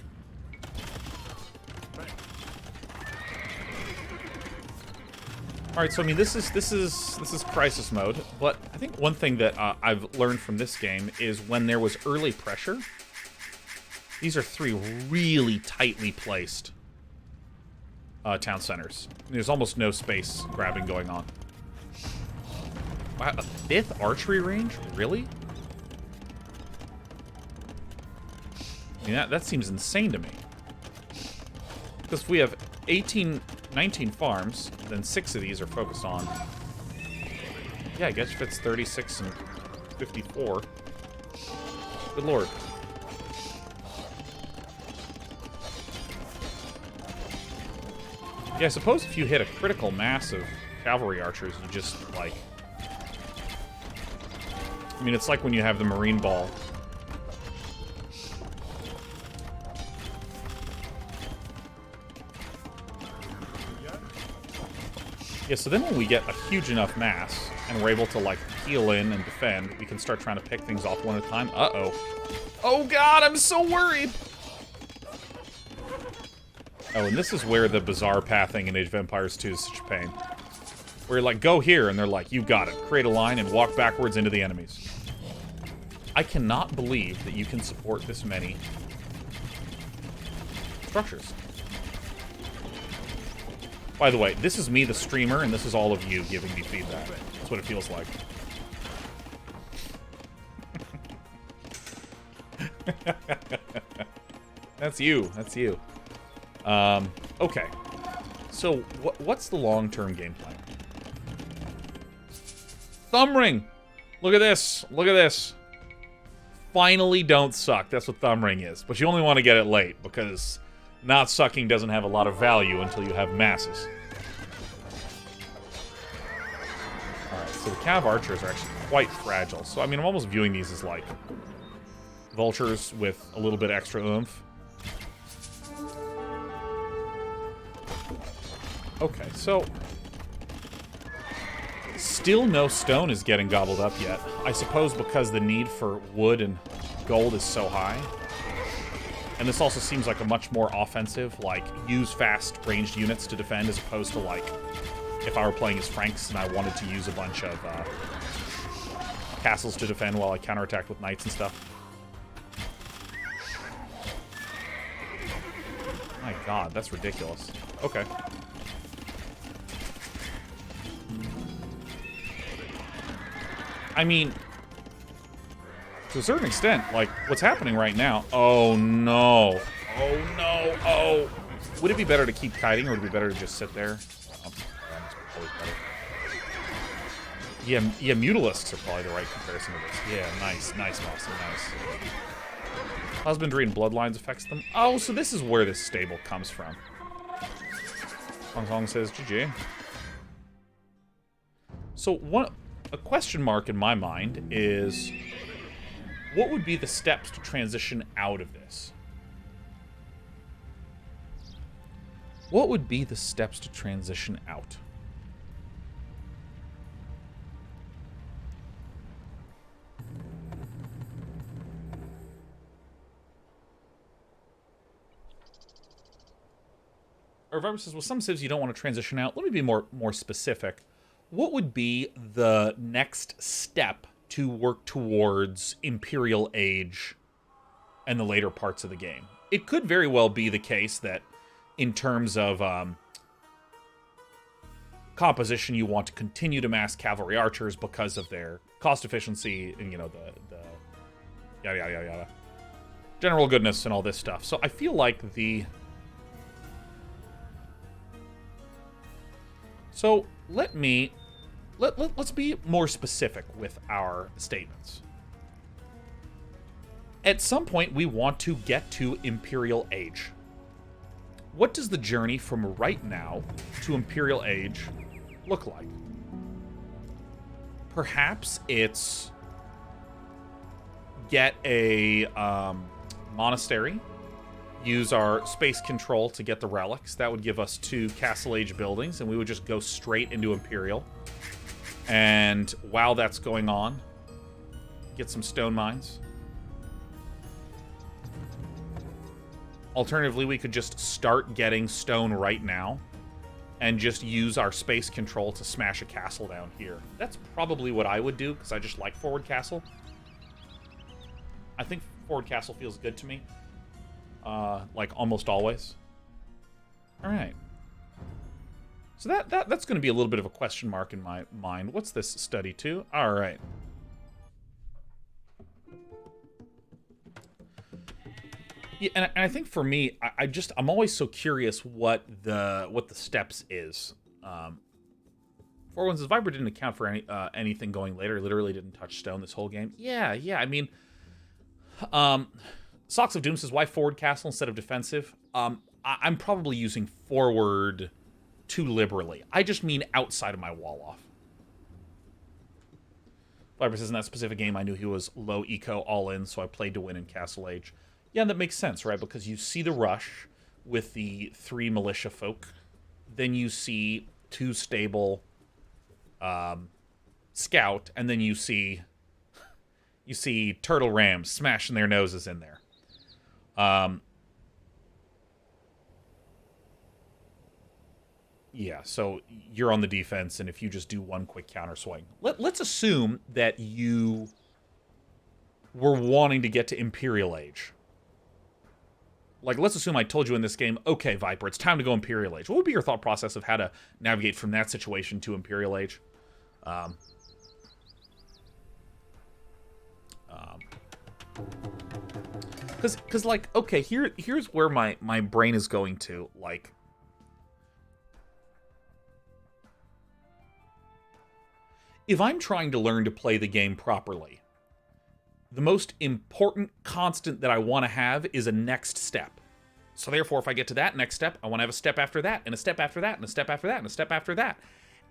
[SPEAKER 1] All right, so I mean, this is crisis mode, but I think one thing that I've learned from this game is when there was early pressure, these are 3 really tightly placed town centers. There's almost no space grabbing going on. Wow, a 5th archery range? Really? I mean, that seems insane to me. Because if we have 19 farms, then 6 of these are focused on... Yeah, I guess fits 36 and 54. Good lord. Yeah, I suppose if you hit a critical mass of Cavalry Archers, you just, like... I mean, it's like when you have the Marine Ball. Yeah, so then when we get a huge enough mass, and we're able to, like, heal in and defend, we can start trying to pick things off one at a time. Uh-oh. Oh god, I'm so worried! Oh, and this is where the bizarre pathing in Age of Empires 2 is such a pain. Where you're like, go here, and they're like, you got it. Create a line and walk backwards into the enemies. I cannot believe that you can support this many structures. By the way, this is me, the streamer, and this is all of you giving me feedback. That's what it feels like. That's you. That's you. Okay. So, what's the long-term game plan? Thumb ring! Look at this. Look at this. Finally don't suck. That's what thumb ring is. But you only want to get it late, because... not sucking doesn't have a lot of value until you have masses. Alright, so the Cav Archers are actually quite fragile. So, I mean, I'm almost viewing these as, like, vultures with a little bit extra oomph. Okay, so... still no stone is getting gobbled up yet. I suppose because the need for wood and gold is so high. And this also seems like a much more offensive, like, use fast ranged units to defend, as opposed to, like, if I were playing as Franks and I wanted to use a bunch of castles to defend while I counterattack with knights and stuff. My god, that's ridiculous. Okay. I mean, to a certain extent, like, what's happening right now... Oh, no. Oh, no. Oh. Would it be better to keep kiting, or would it be better to just sit there? Yeah, Mutalisks are probably the right comparison to this. Yeah, nice, Boston, nice. Husbandry and bloodlines affects them. Oh, so this is where this stable comes from. Hong Kong says GG. So a question mark in my mind is, what would be the steps to transition out of this? What would be the steps to transition out? Or Viper says, well, some civs you don't want to transition out. Let me be more specific. What would be the next step to work towards Imperial Age and the later parts of the game? It could very well be the case that in terms of composition, you want to continue to mass Cavalry Archers because of their cost efficiency and, you know, the yada, yada, yada. General goodness and all this stuff. So I feel like the... So let's be more specific with our statements. At some point, we want to get to Imperial Age. What does the journey from right now to Imperial Age look like? Perhaps it's get a monastery, use our space control to get the relics. That would give us 2 Castle Age buildings, and we would just go straight into Imperial. And while that's going on, get some stone mines. Alternatively, we could just start getting stone right now and just use our space control to smash a castle down here. That's probably what I would do, because I just like forward castle. I think forward castle feels good to me. Like almost always. All right. So that's going to be a little bit of a question mark in my mind. What's this study to? All right. Yeah, and I think for me, I'm always so curious what the steps is. 4-1 says Viper didn't account for anything going later. Literally didn't touch stone this whole game. Yeah. I mean, Socks of Doom says, why forward castle instead of defensive? I'm probably using forward too liberally. I just mean outside of my wall off. Viper says, in that specific game, I knew he was low eco all in, so I played to win in Castle Age. Yeah, that makes sense, right? Because you see the rush with the 3 militia folk. Then you see 2 stable scout, and then you see turtle rams smashing their noses in there. Yeah, so you're on the defense, and if you just do one quick counter swing. Let's assume that you were wanting to get to Imperial Age. Like, let's assume I told you in this game, okay, Viper, it's time to go Imperial Age. What would be your thought process of how to navigate from that situation to Imperial Age? Because like, okay, here's where my brain is going to, like... If I'm trying to learn to play the game properly, the most important constant that I want to have is a next step. So therefore, if I get to that next step, I want to have a step after that, and a step after that, and a step after that, and a step after that.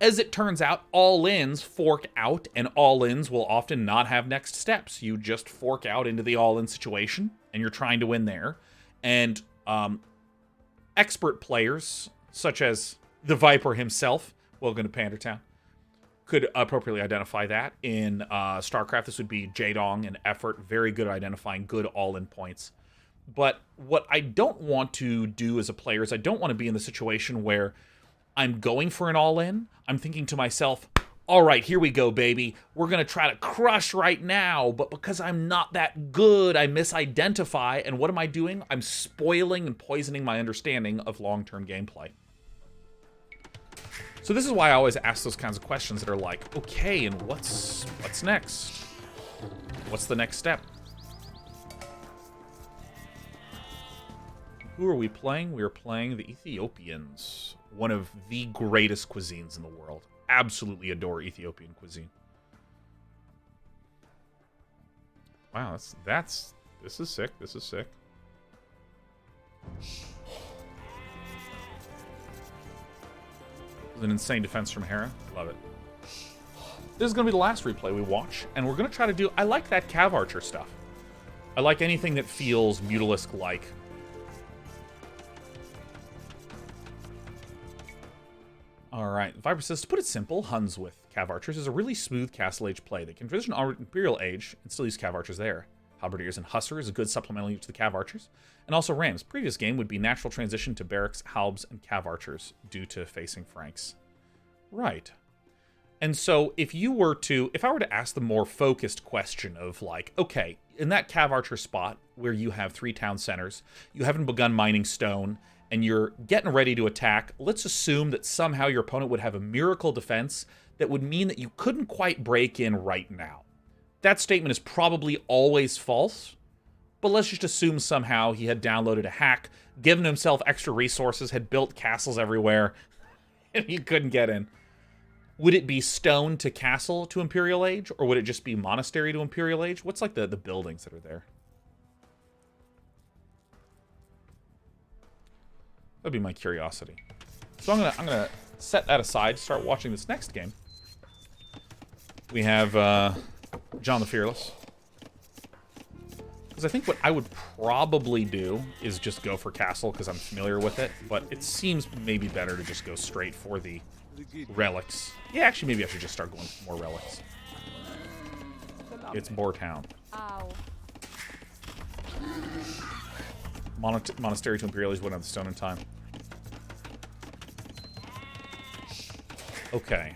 [SPEAKER 1] As it turns out, all-ins fork out, and all-ins will often not have next steps. You just fork out into the all-in situation, and you're trying to win there. And expert players, such as the Viper himself, welcome to Pandertown, could appropriately identify that. In StarCraft, this would be Jaedong and Effort. Very good at identifying good all-in points. But what I don't want to do as a player is I don't want to be in the situation where I'm going for an all-in. I'm thinking to myself, all right, here we go, baby. We're going to try to crush right now. But because I'm not that good, I misidentify. And what am I doing? I'm spoiling and poisoning my understanding of long-term gameplay. So this is why I always ask those kinds of questions that are like, okay, and what's next? What's the next step? Who are we playing? We are playing the Ethiopians, one of the greatest cuisines in the world. Absolutely adore Ethiopian cuisine. Wow, this is sick. This is sick. This is an insane defense from Hera. Love it. This is going to be the last replay we watch, and we're going to try to do... I like that Cav Archer stuff. I like anything that feels Mutalisk-like. Alright, Viper says, to put it simple, Huns with Cav Archers is a really smooth Castle Age play. They can transition Imperial Age and still use Cav Archers there. Halberdiers and Hussar is a good supplemental use to the Cav Archers. And also Rams. Previous game would be natural transition to Barracks, Halbs, and Cav Archers due to facing Franks. Right. And so if I were to ask the more focused question of like, okay, in that Cav Archer spot where you have 3 town centers, you haven't begun mining stone, and you're getting ready to attack, let's assume that somehow your opponent would have a miracle defense that would mean that you couldn't quite break in right now. That statement is probably always false, but let's just assume somehow he had downloaded a hack, given himself extra resources, had built castles everywhere, and he couldn't get in. Would it be stone to castle to Imperial Age, or would it just be monastery to Imperial Age? What's like the buildings that are there? That'd be my curiosity. So I'm gonna set that aside, start watching this next game. We have John the Fearless. Because I think what I would probably do is just go for castle because I'm familiar with it, but it seems maybe better to just go straight for the relics. Yeah, actually maybe I should just start going for more relics. It's Boortown.
[SPEAKER 3] Ow.
[SPEAKER 1] Monastery to Imperial Age wouldn't have the stone in time. Okay.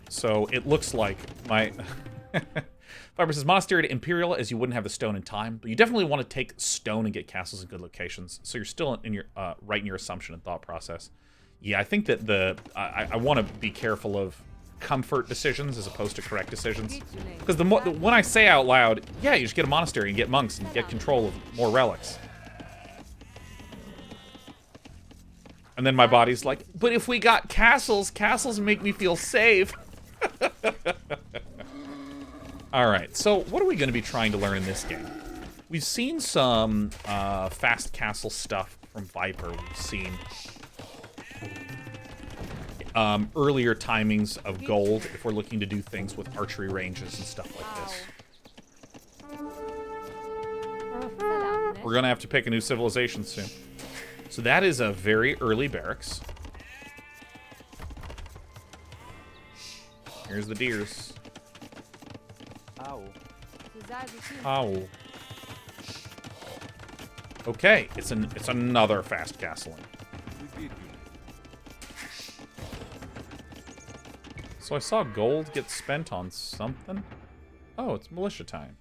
[SPEAKER 1] So it looks like my... Fiber says, Monastery to Imperial, as you wouldn't have the stone in time, but you definitely want to take stone and get castles in good locations. So you're still in your right in your assumption and thought process. Yeah, I think that I want to be careful of comfort decisions as opposed to correct decisions. Because when I say out loud, yeah, you just get a monastery and get monks and get control of more relics. And then my body's like, but if we got castles, castles make me feel safe. Alright, so what are we going to be trying to learn in this game? We've seen some fast castle stuff from Viper. We've seen earlier timings of gold if we're looking to do things with archery ranges and stuff like this. We're going to have to pick a new civilization soon. So that is a very early barracks. Here's the deers. Ow. Okay, it's another fast castling. So I saw gold get spent on something. Oh, it's militia time.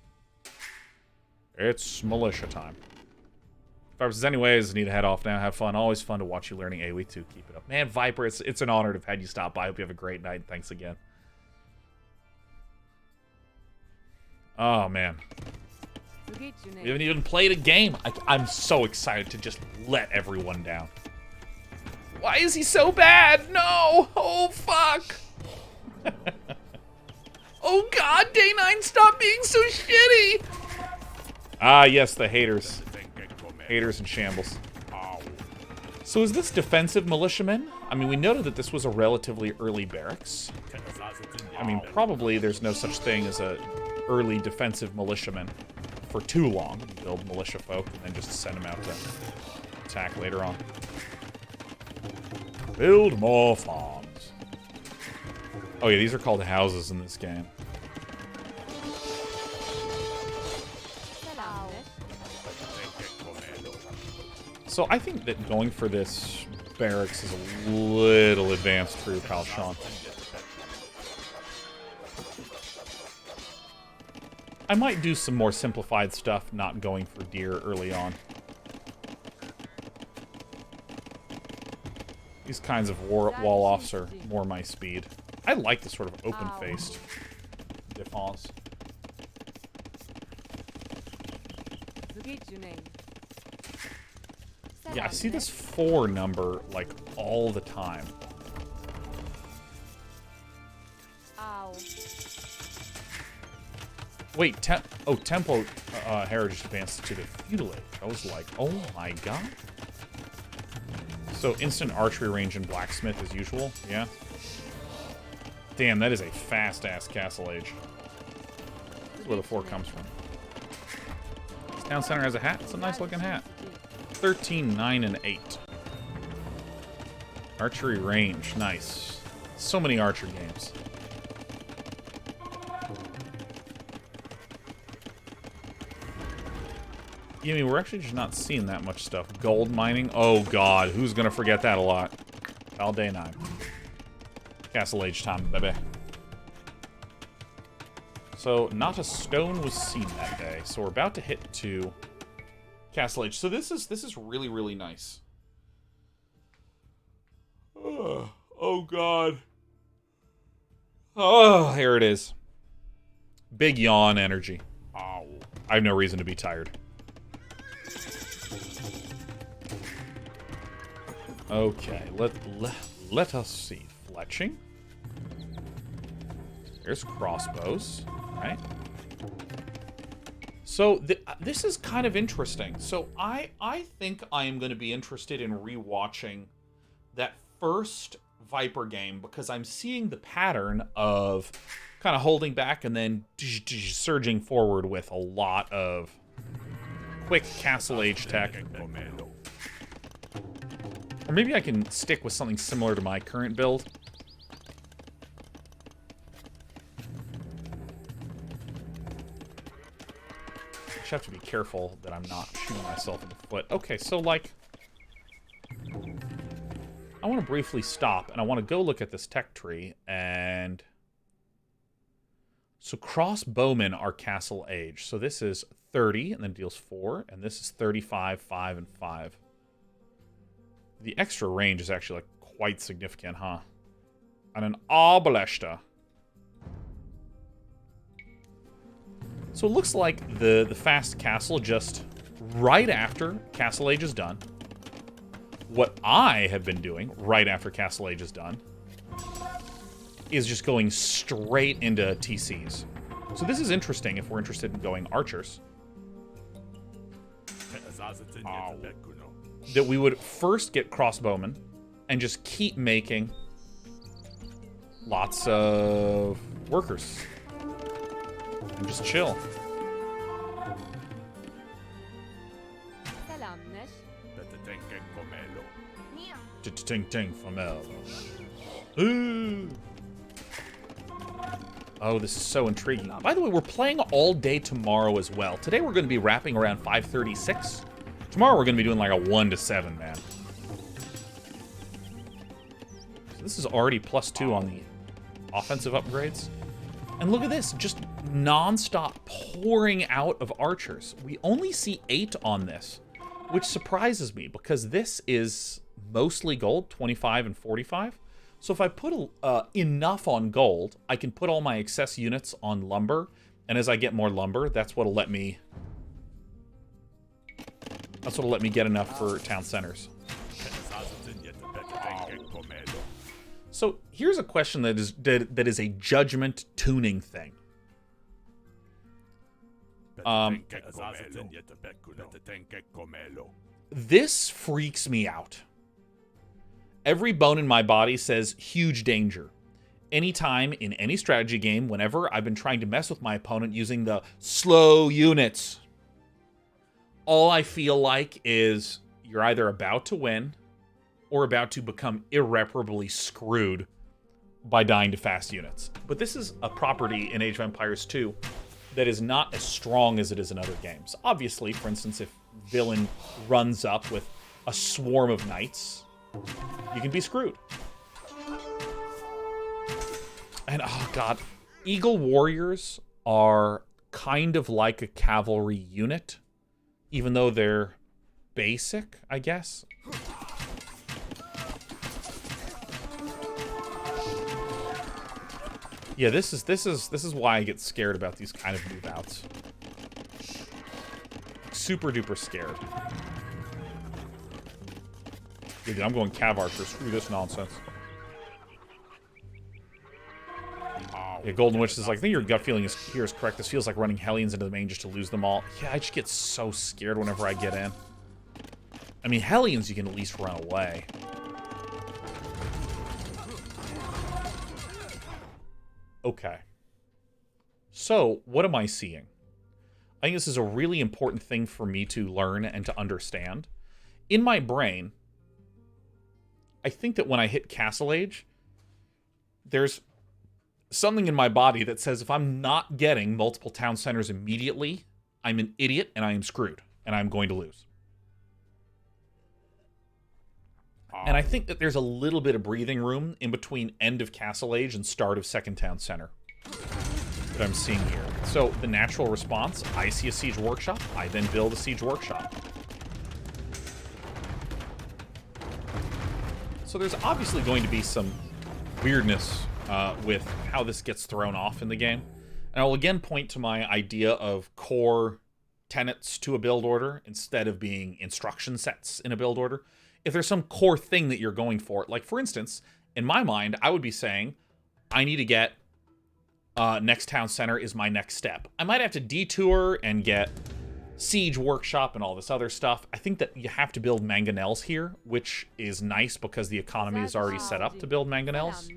[SPEAKER 1] It's militia time. Viper says, anyways, need to head off now. Have fun. Always fun to watch you learning AoE too. Keep it up. Man, Viper, it's an honor to have had you stop by. I hope you have a great night. Thanks again. Oh, man. We haven't even played a game. I'm so excited to just let everyone down. Why is he so bad? No! Oh, fuck! Oh, God, Day 9, stop being so shitty! Ah, yes, the haters. Haters and shambles. So is this defensive militiamen? I mean, we noted that this was a relatively early barracks. I mean, probably there's no such thing as a early defensive militiaman for too long. You build militia folk and then just send them out to attack later on. Build more farms. Oh yeah, these are called houses in this game. So I think that going for this barracks is a little advanced for your pal Sean. I might do some more simplified stuff, not going for deer early on. These kinds of wall-offs are more my speed. I like the sort of open-faced défense. Yeah, I see this 4 number, like, all the time. Wait, Tempo Heritage advanced to the Feudal Age. I was like, oh my god. So, instant archery range and blacksmith as usual, yeah? Damn, that is a fast-ass Castle Age. This is where the 4 comes from. This town center has a hat. It's a nice-looking hat. 13, 9, and 8. Archery range, nice. So many archer games. Yeah, I mean, we're actually just not seeing that much stuff. Gold mining, oh god, who's gonna forget that a lot? All day 9. Castle Age time, baby. So, not a stone was seen that day. So we're about to hit to Castle Age. So this is really, really nice. Oh god. Oh, here it is. Big yawn energy. Oh, I have no reason to be tired. Okay, let us see. Fletching. There's crossbows, right? So this is kind of interesting. So I think I am going to be interested in rewatching that first Viper game because I'm seeing the pattern of kind of holding back and then surging forward with a lot of quick Castle Age tech. Or maybe I can stick with something similar to my current build. I just have to be careful that I'm not shooting myself in the foot. Okay, so, like, I want to briefly stop, and I want to go look at this tech tree, and... So crossbowmen are Castle Age. So this is 30, and then deals 4, and this is 35, 5, and 5. The extra range is actually, like, quite significant, huh? And an Arbaleshta. So it looks like the fast castle just right after Castle Age is done. What I have been doing right after Castle Age is done is just going straight into TCs. So this is interesting if we're interested in going archers. That we would first get crossbowmen and just keep making lots of workers. And just chill. Ooh. Oh, this is so intriguing. By the way, we're playing all day tomorrow as well. Today we're going to be wrapping around 5:36. Tomorrow we're going to be doing like a 1 to 7, man. So this is already +2 on the offensive upgrades. And look at this, just non-stop pouring out of archers. We only see 8 on this, which surprises me because this is mostly gold, 25 and 45. So if I put enough on gold, I can put all my excess units on lumber, and as I get more lumber, that's what'll let me get enough for town centers. So here's a question that is a judgment tuning thing. This freaks me out. Every bone in my body says huge danger. Anytime in any strategy game, whenever I've been trying to mess with my opponent using the slow units, all I feel like is you're either about to win or about to become irreparably screwed by dying to fast units. But this is a property in Age of Empires 2 that is not as strong as it is in other games. Obviously, for instance, if villain runs up with a swarm of knights, you can be screwed. And, oh god, Eagle Warriors are kind of like a cavalry unit, even though they're basic, I guess. Yeah, this is why I get scared about these kind of move outs. Super duper scared. Yeah, dude, I'm going Cav Archer. Screw this nonsense. Yeah, Golden Witch is like, I think your gut feeling here is correct. This feels like running Hellions into the main just to lose them all. Yeah, I just get so scared whenever I get in. I mean, Hellions you can at least run away. Okay. So, what am I seeing? I think this is a really important thing for me to learn and to understand. In my brain, I think that when I hit Castle Age, there's something in my body that says if I'm not getting multiple town centers immediately, I'm an idiot and I am screwed and I'm going to lose. And I think that there's a little bit of breathing room in between end of Castle Age and start of Second Town Center that I'm seeing here. So the natural response, I see a Siege Workshop, I then build a Siege Workshop. So there's obviously going to be some weirdness with how this gets thrown off in the game. And I'll again point to my idea of core tenets to a build order instead of being instruction sets in a build order. If there's some core thing that you're going for, like for instance, in my mind, I would be saying, I need to get next town center is my next step. I might have to detour and get Siege Workshop and all this other stuff. I think that you have to build mangonels here, which is nice because the economy is already set up to build mangonels.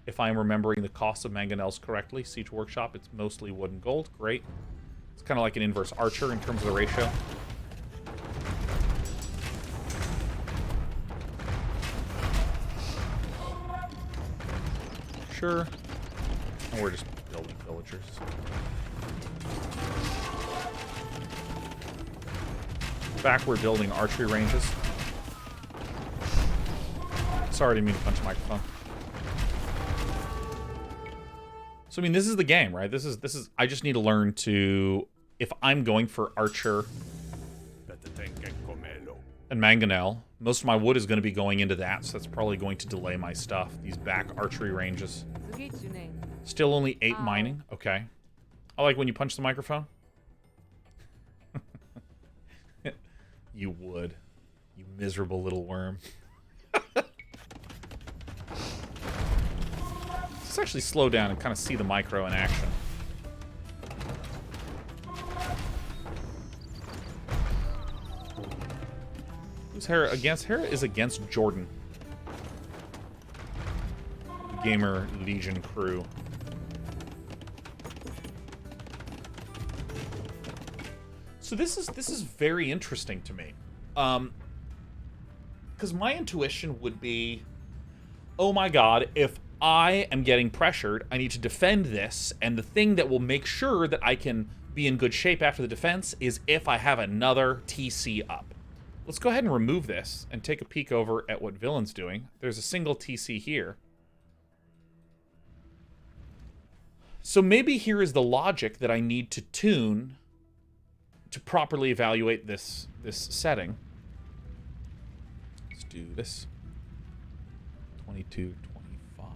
[SPEAKER 1] If I'm remembering the cost of mangonels correctly, Siege Workshop, it's mostly wood and gold. Great. It's kind of like an inverse archer in terms of the ratio. Sure. And we're just building villagers. Back, we're building archery ranges. Sorry, I didn't mean to punch the microphone. So I mean, this is the game, right? This is. I just need to learn to, if I'm going for archer and mangonel, most of my wood is going to be going into that, so that's probably going to delay my stuff. These back archery ranges. Still only 8 mining. Okay. I like when you punch the microphone. You would. You miserable little worm. Let's actually slow down and kind of see the micro in action. Who's Hera against? Hera is against Jordan. Gamer Legion crew. So this is very interesting to me. Because my intuition would be, oh my god, if I am getting pressured, I need to defend this, and the thing that will make sure that I can be in good shape after the defense is if I have another TC up. Let's go ahead and remove this and take a peek over at what Villain's doing. There's a single TC here. So maybe here is the logic that I need to tune to properly evaluate this setting. Let's do this. 22, 25.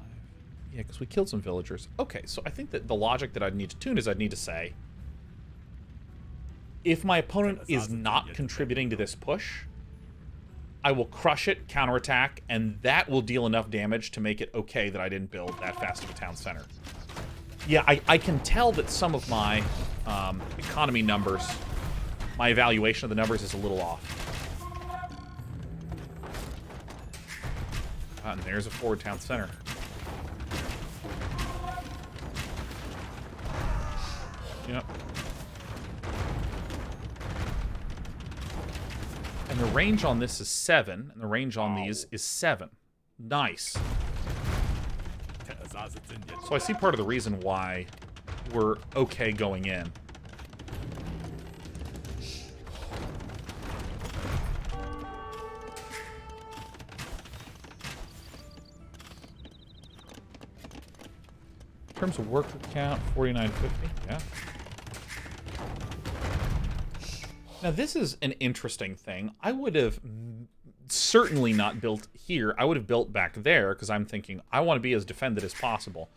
[SPEAKER 1] Yeah, because we killed some villagers. Okay, so I think that the logic that I'd need to tune is I'd need to say, if my opponent is not contributing to this push, I will crush it, counterattack, and that will deal enough damage to make it okay that I didn't build that fast of a town center. Yeah, I can tell that some of my economy numbers, my evaluation of the numbers is a little off. And there's a forward town center. Yep. And the range on this is 7, and the range on these is 7. Nice. So I see part of the reason why we're okay going in. In terms of worker count, 4950. Yeah. Now, this is an interesting thing. I would have certainly not built here. I would have built back there because I'm thinking I want to be as defended as possible.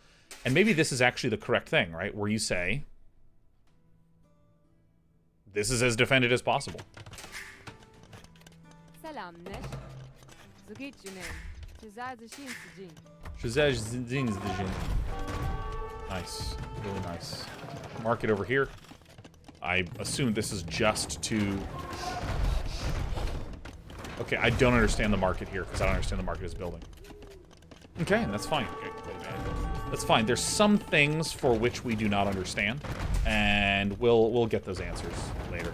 [SPEAKER 1] And maybe this is actually the correct thing, right? Where you say, this is as defended as possible. Nice. Really nice. Market over here. I assume this is just to... Okay, I don't understand the market here because I don't understand the market as building. Okay, that's fine. Okay, that's fine. There's some things for which we do not understand, and we'll get those answers later.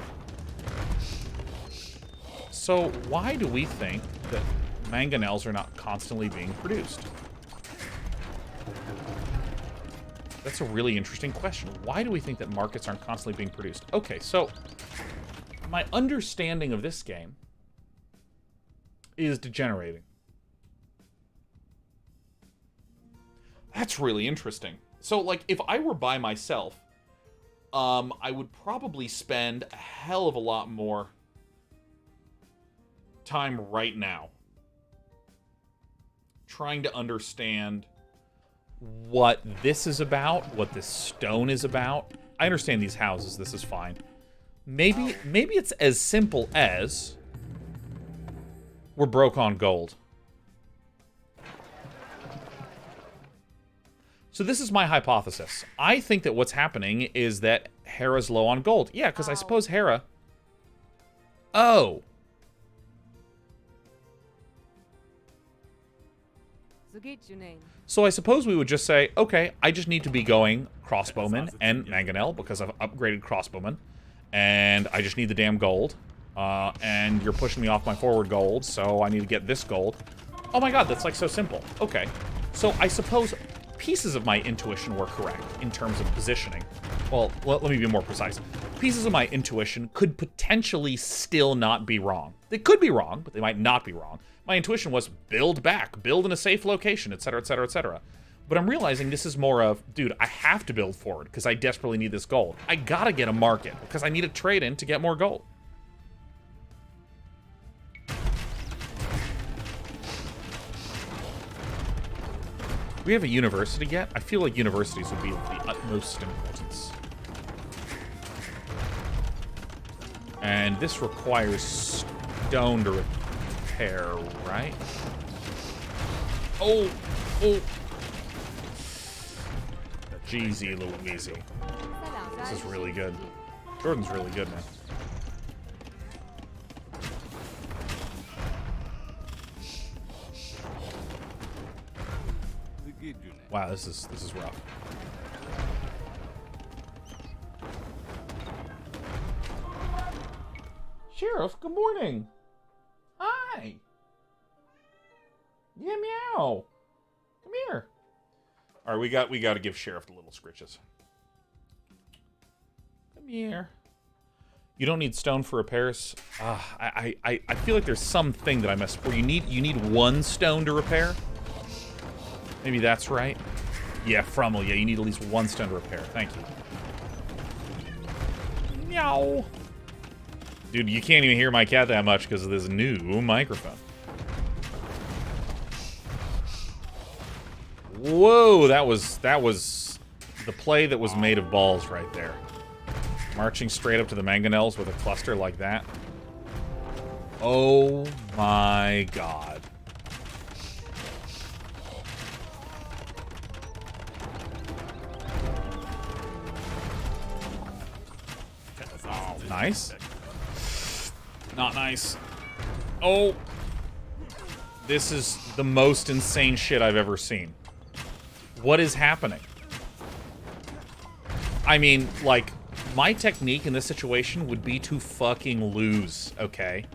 [SPEAKER 1] So why do we think that mangonels are not constantly being produced? That's a really interesting question. Why do we think that markets aren't constantly being produced? Okay, so my understanding of this game is degenerating. That's really interesting. So, like, if I were by myself, I would probably spend a hell of a lot more time right now trying to understand what this is about, what this stone is about. I understand these houses, this is fine. Maybe it's as simple as we're broke on gold. So this is my hypothesis. I think that what's happening is that Hera's low on gold. Yeah, because I suppose Hera... Oh. So I suppose we would just say, okay, I just need to be going crossbowman and mangonel because I've upgraded crossbowman. And I just need the damn gold. And you're pushing me off my forward gold, so I need to get this gold. Oh my god, that's like so simple. Okay. So I suppose pieces of my intuition were correct in terms of positioning. Well, let me be more precise. Pieces of my intuition could potentially still not be wrong. They could be wrong, but they might not be wrong. My intuition was build back, build in a safe location, etc., etc., etc. But I'm realizing this is more of, dude, I have to build forward because I desperately need this gold. I gotta get a market because I need a trade-in to get more gold. Do we have a university yet? I feel like universities would be of the utmost importance. And this requires stone to repair, right? Oh! Oh! Jeezy Louisey. This is really good. Jordan's really good, man. Wow, this is rough. Sheriff, good morning. Hi. Yeah, meow. Come here. All right, we got to give Sheriff the little scritches. Come here. You don't need stone for repairs. I feel like there's something that I messed where you need one stone to repair. Maybe that's right. Yeah, Frummel, yeah, you need at least one stone to repair. Thank you. Meow. Dude, you can't even hear my cat that much because of this new microphone. Whoa, that was the play that was made of balls right there. Marching straight up to the mangonels with a cluster like that. Oh my god. Oh, nice. Not nice. Oh. This is the most insane shit I've ever seen. What is happening? I mean, like, my technique in this situation would be to fucking lose, okay?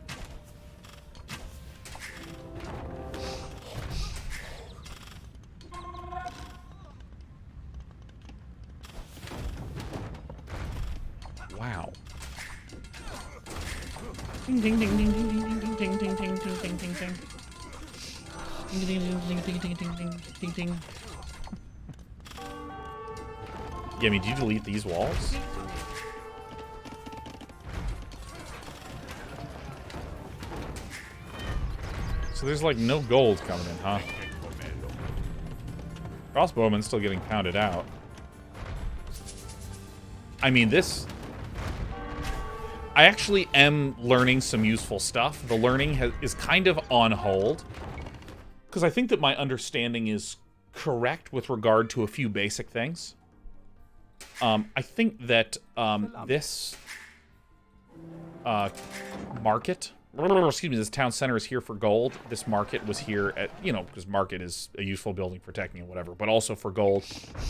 [SPEAKER 1] Wow. Ding ding ding ding ding ding ding ding ding ding ding ding ding ding. Ding ding ding ding ding ding ding ding ding. Yeah, I mean, do you delete these walls? So there's like no gold coming in, huh? Crossbowmen still getting pounded out. I mean, this... I actually am learning some useful stuff. The learning is kind of on hold. Because I think that my understanding is correct with regard to a few basic things. I think that this market... Excuse me, this town center is here for gold. This market was here at, you know, because market is a useful building for teching and whatever, but also for gold.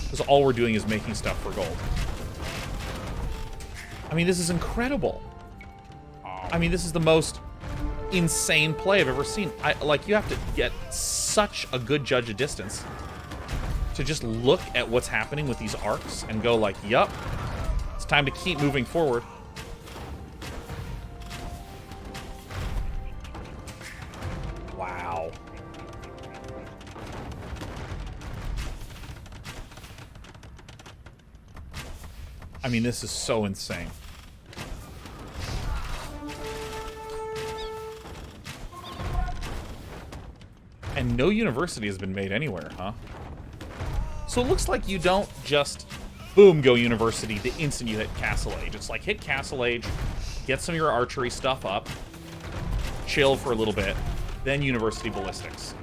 [SPEAKER 1] Because all we're doing is making stuff for gold. I mean, this is incredible. I mean, this is the most insane play I've ever seen. Like, you have to get such a good judge of distance to just look at what's happening with these arcs and go like, yup, it's time to keep moving forward. Wow. I mean, this is so insane. And no university has been made anywhere, huh? So it looks like you don't just, boom, go university the instant you hit Castle Age. It's like, hit Castle Age, get some of your archery stuff up, chill for a little bit, then university ballistics.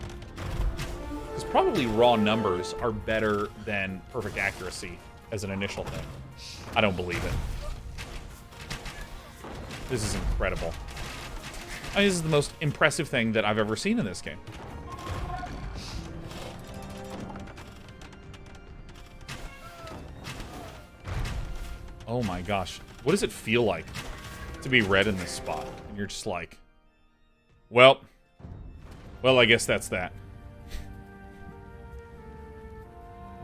[SPEAKER 1] Because probably raw numbers are better than perfect accuracy as an initial thing. I don't believe it. This is incredible. I mean, this is the most impressive thing that I've ever seen in this game. Oh my gosh. What does it feel like to be red in this spot? And you're just like, well, I guess that's that.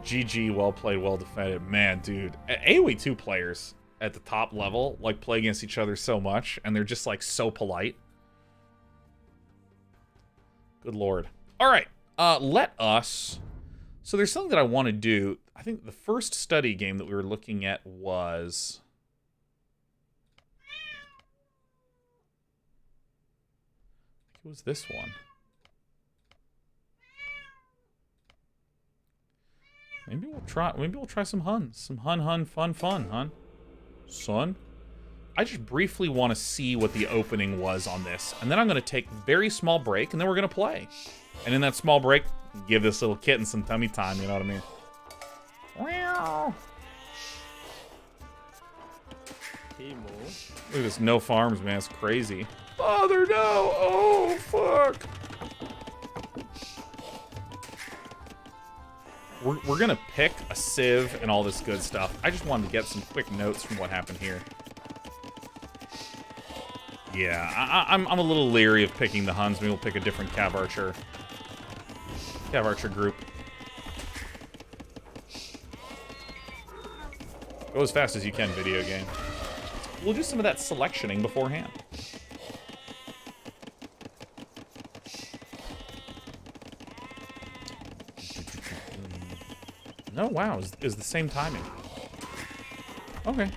[SPEAKER 1] GG, well played, well defended. Man, dude. AoE 2 players at the top level, like, play against each other so much, and they're just, like, so polite. Good lord. Alright, let us... So there's something that I want to do. I think the first study game that we were looking at was... I think it was this one. Maybe we'll try some Hun. Some Hun, fun, Hun. Son. I just briefly want to see what the opening was on this. And then I'm going to take a very small break, and then we're going to play. And in that small break, give this little kitten some tummy time, you know what I mean? Look at this no farms, man. It's crazy. Father, no! Oh, fuck! We're gonna pick a civ and all this good stuff. I just wanted to get some quick notes from what happened here. Yeah, I'm a little leery of picking the Huns. Maybe we'll pick a different Cav Archer group. Go as fast as you can, video game. We'll do some of that selectioning beforehand. No, wow, is the same timing. Okay.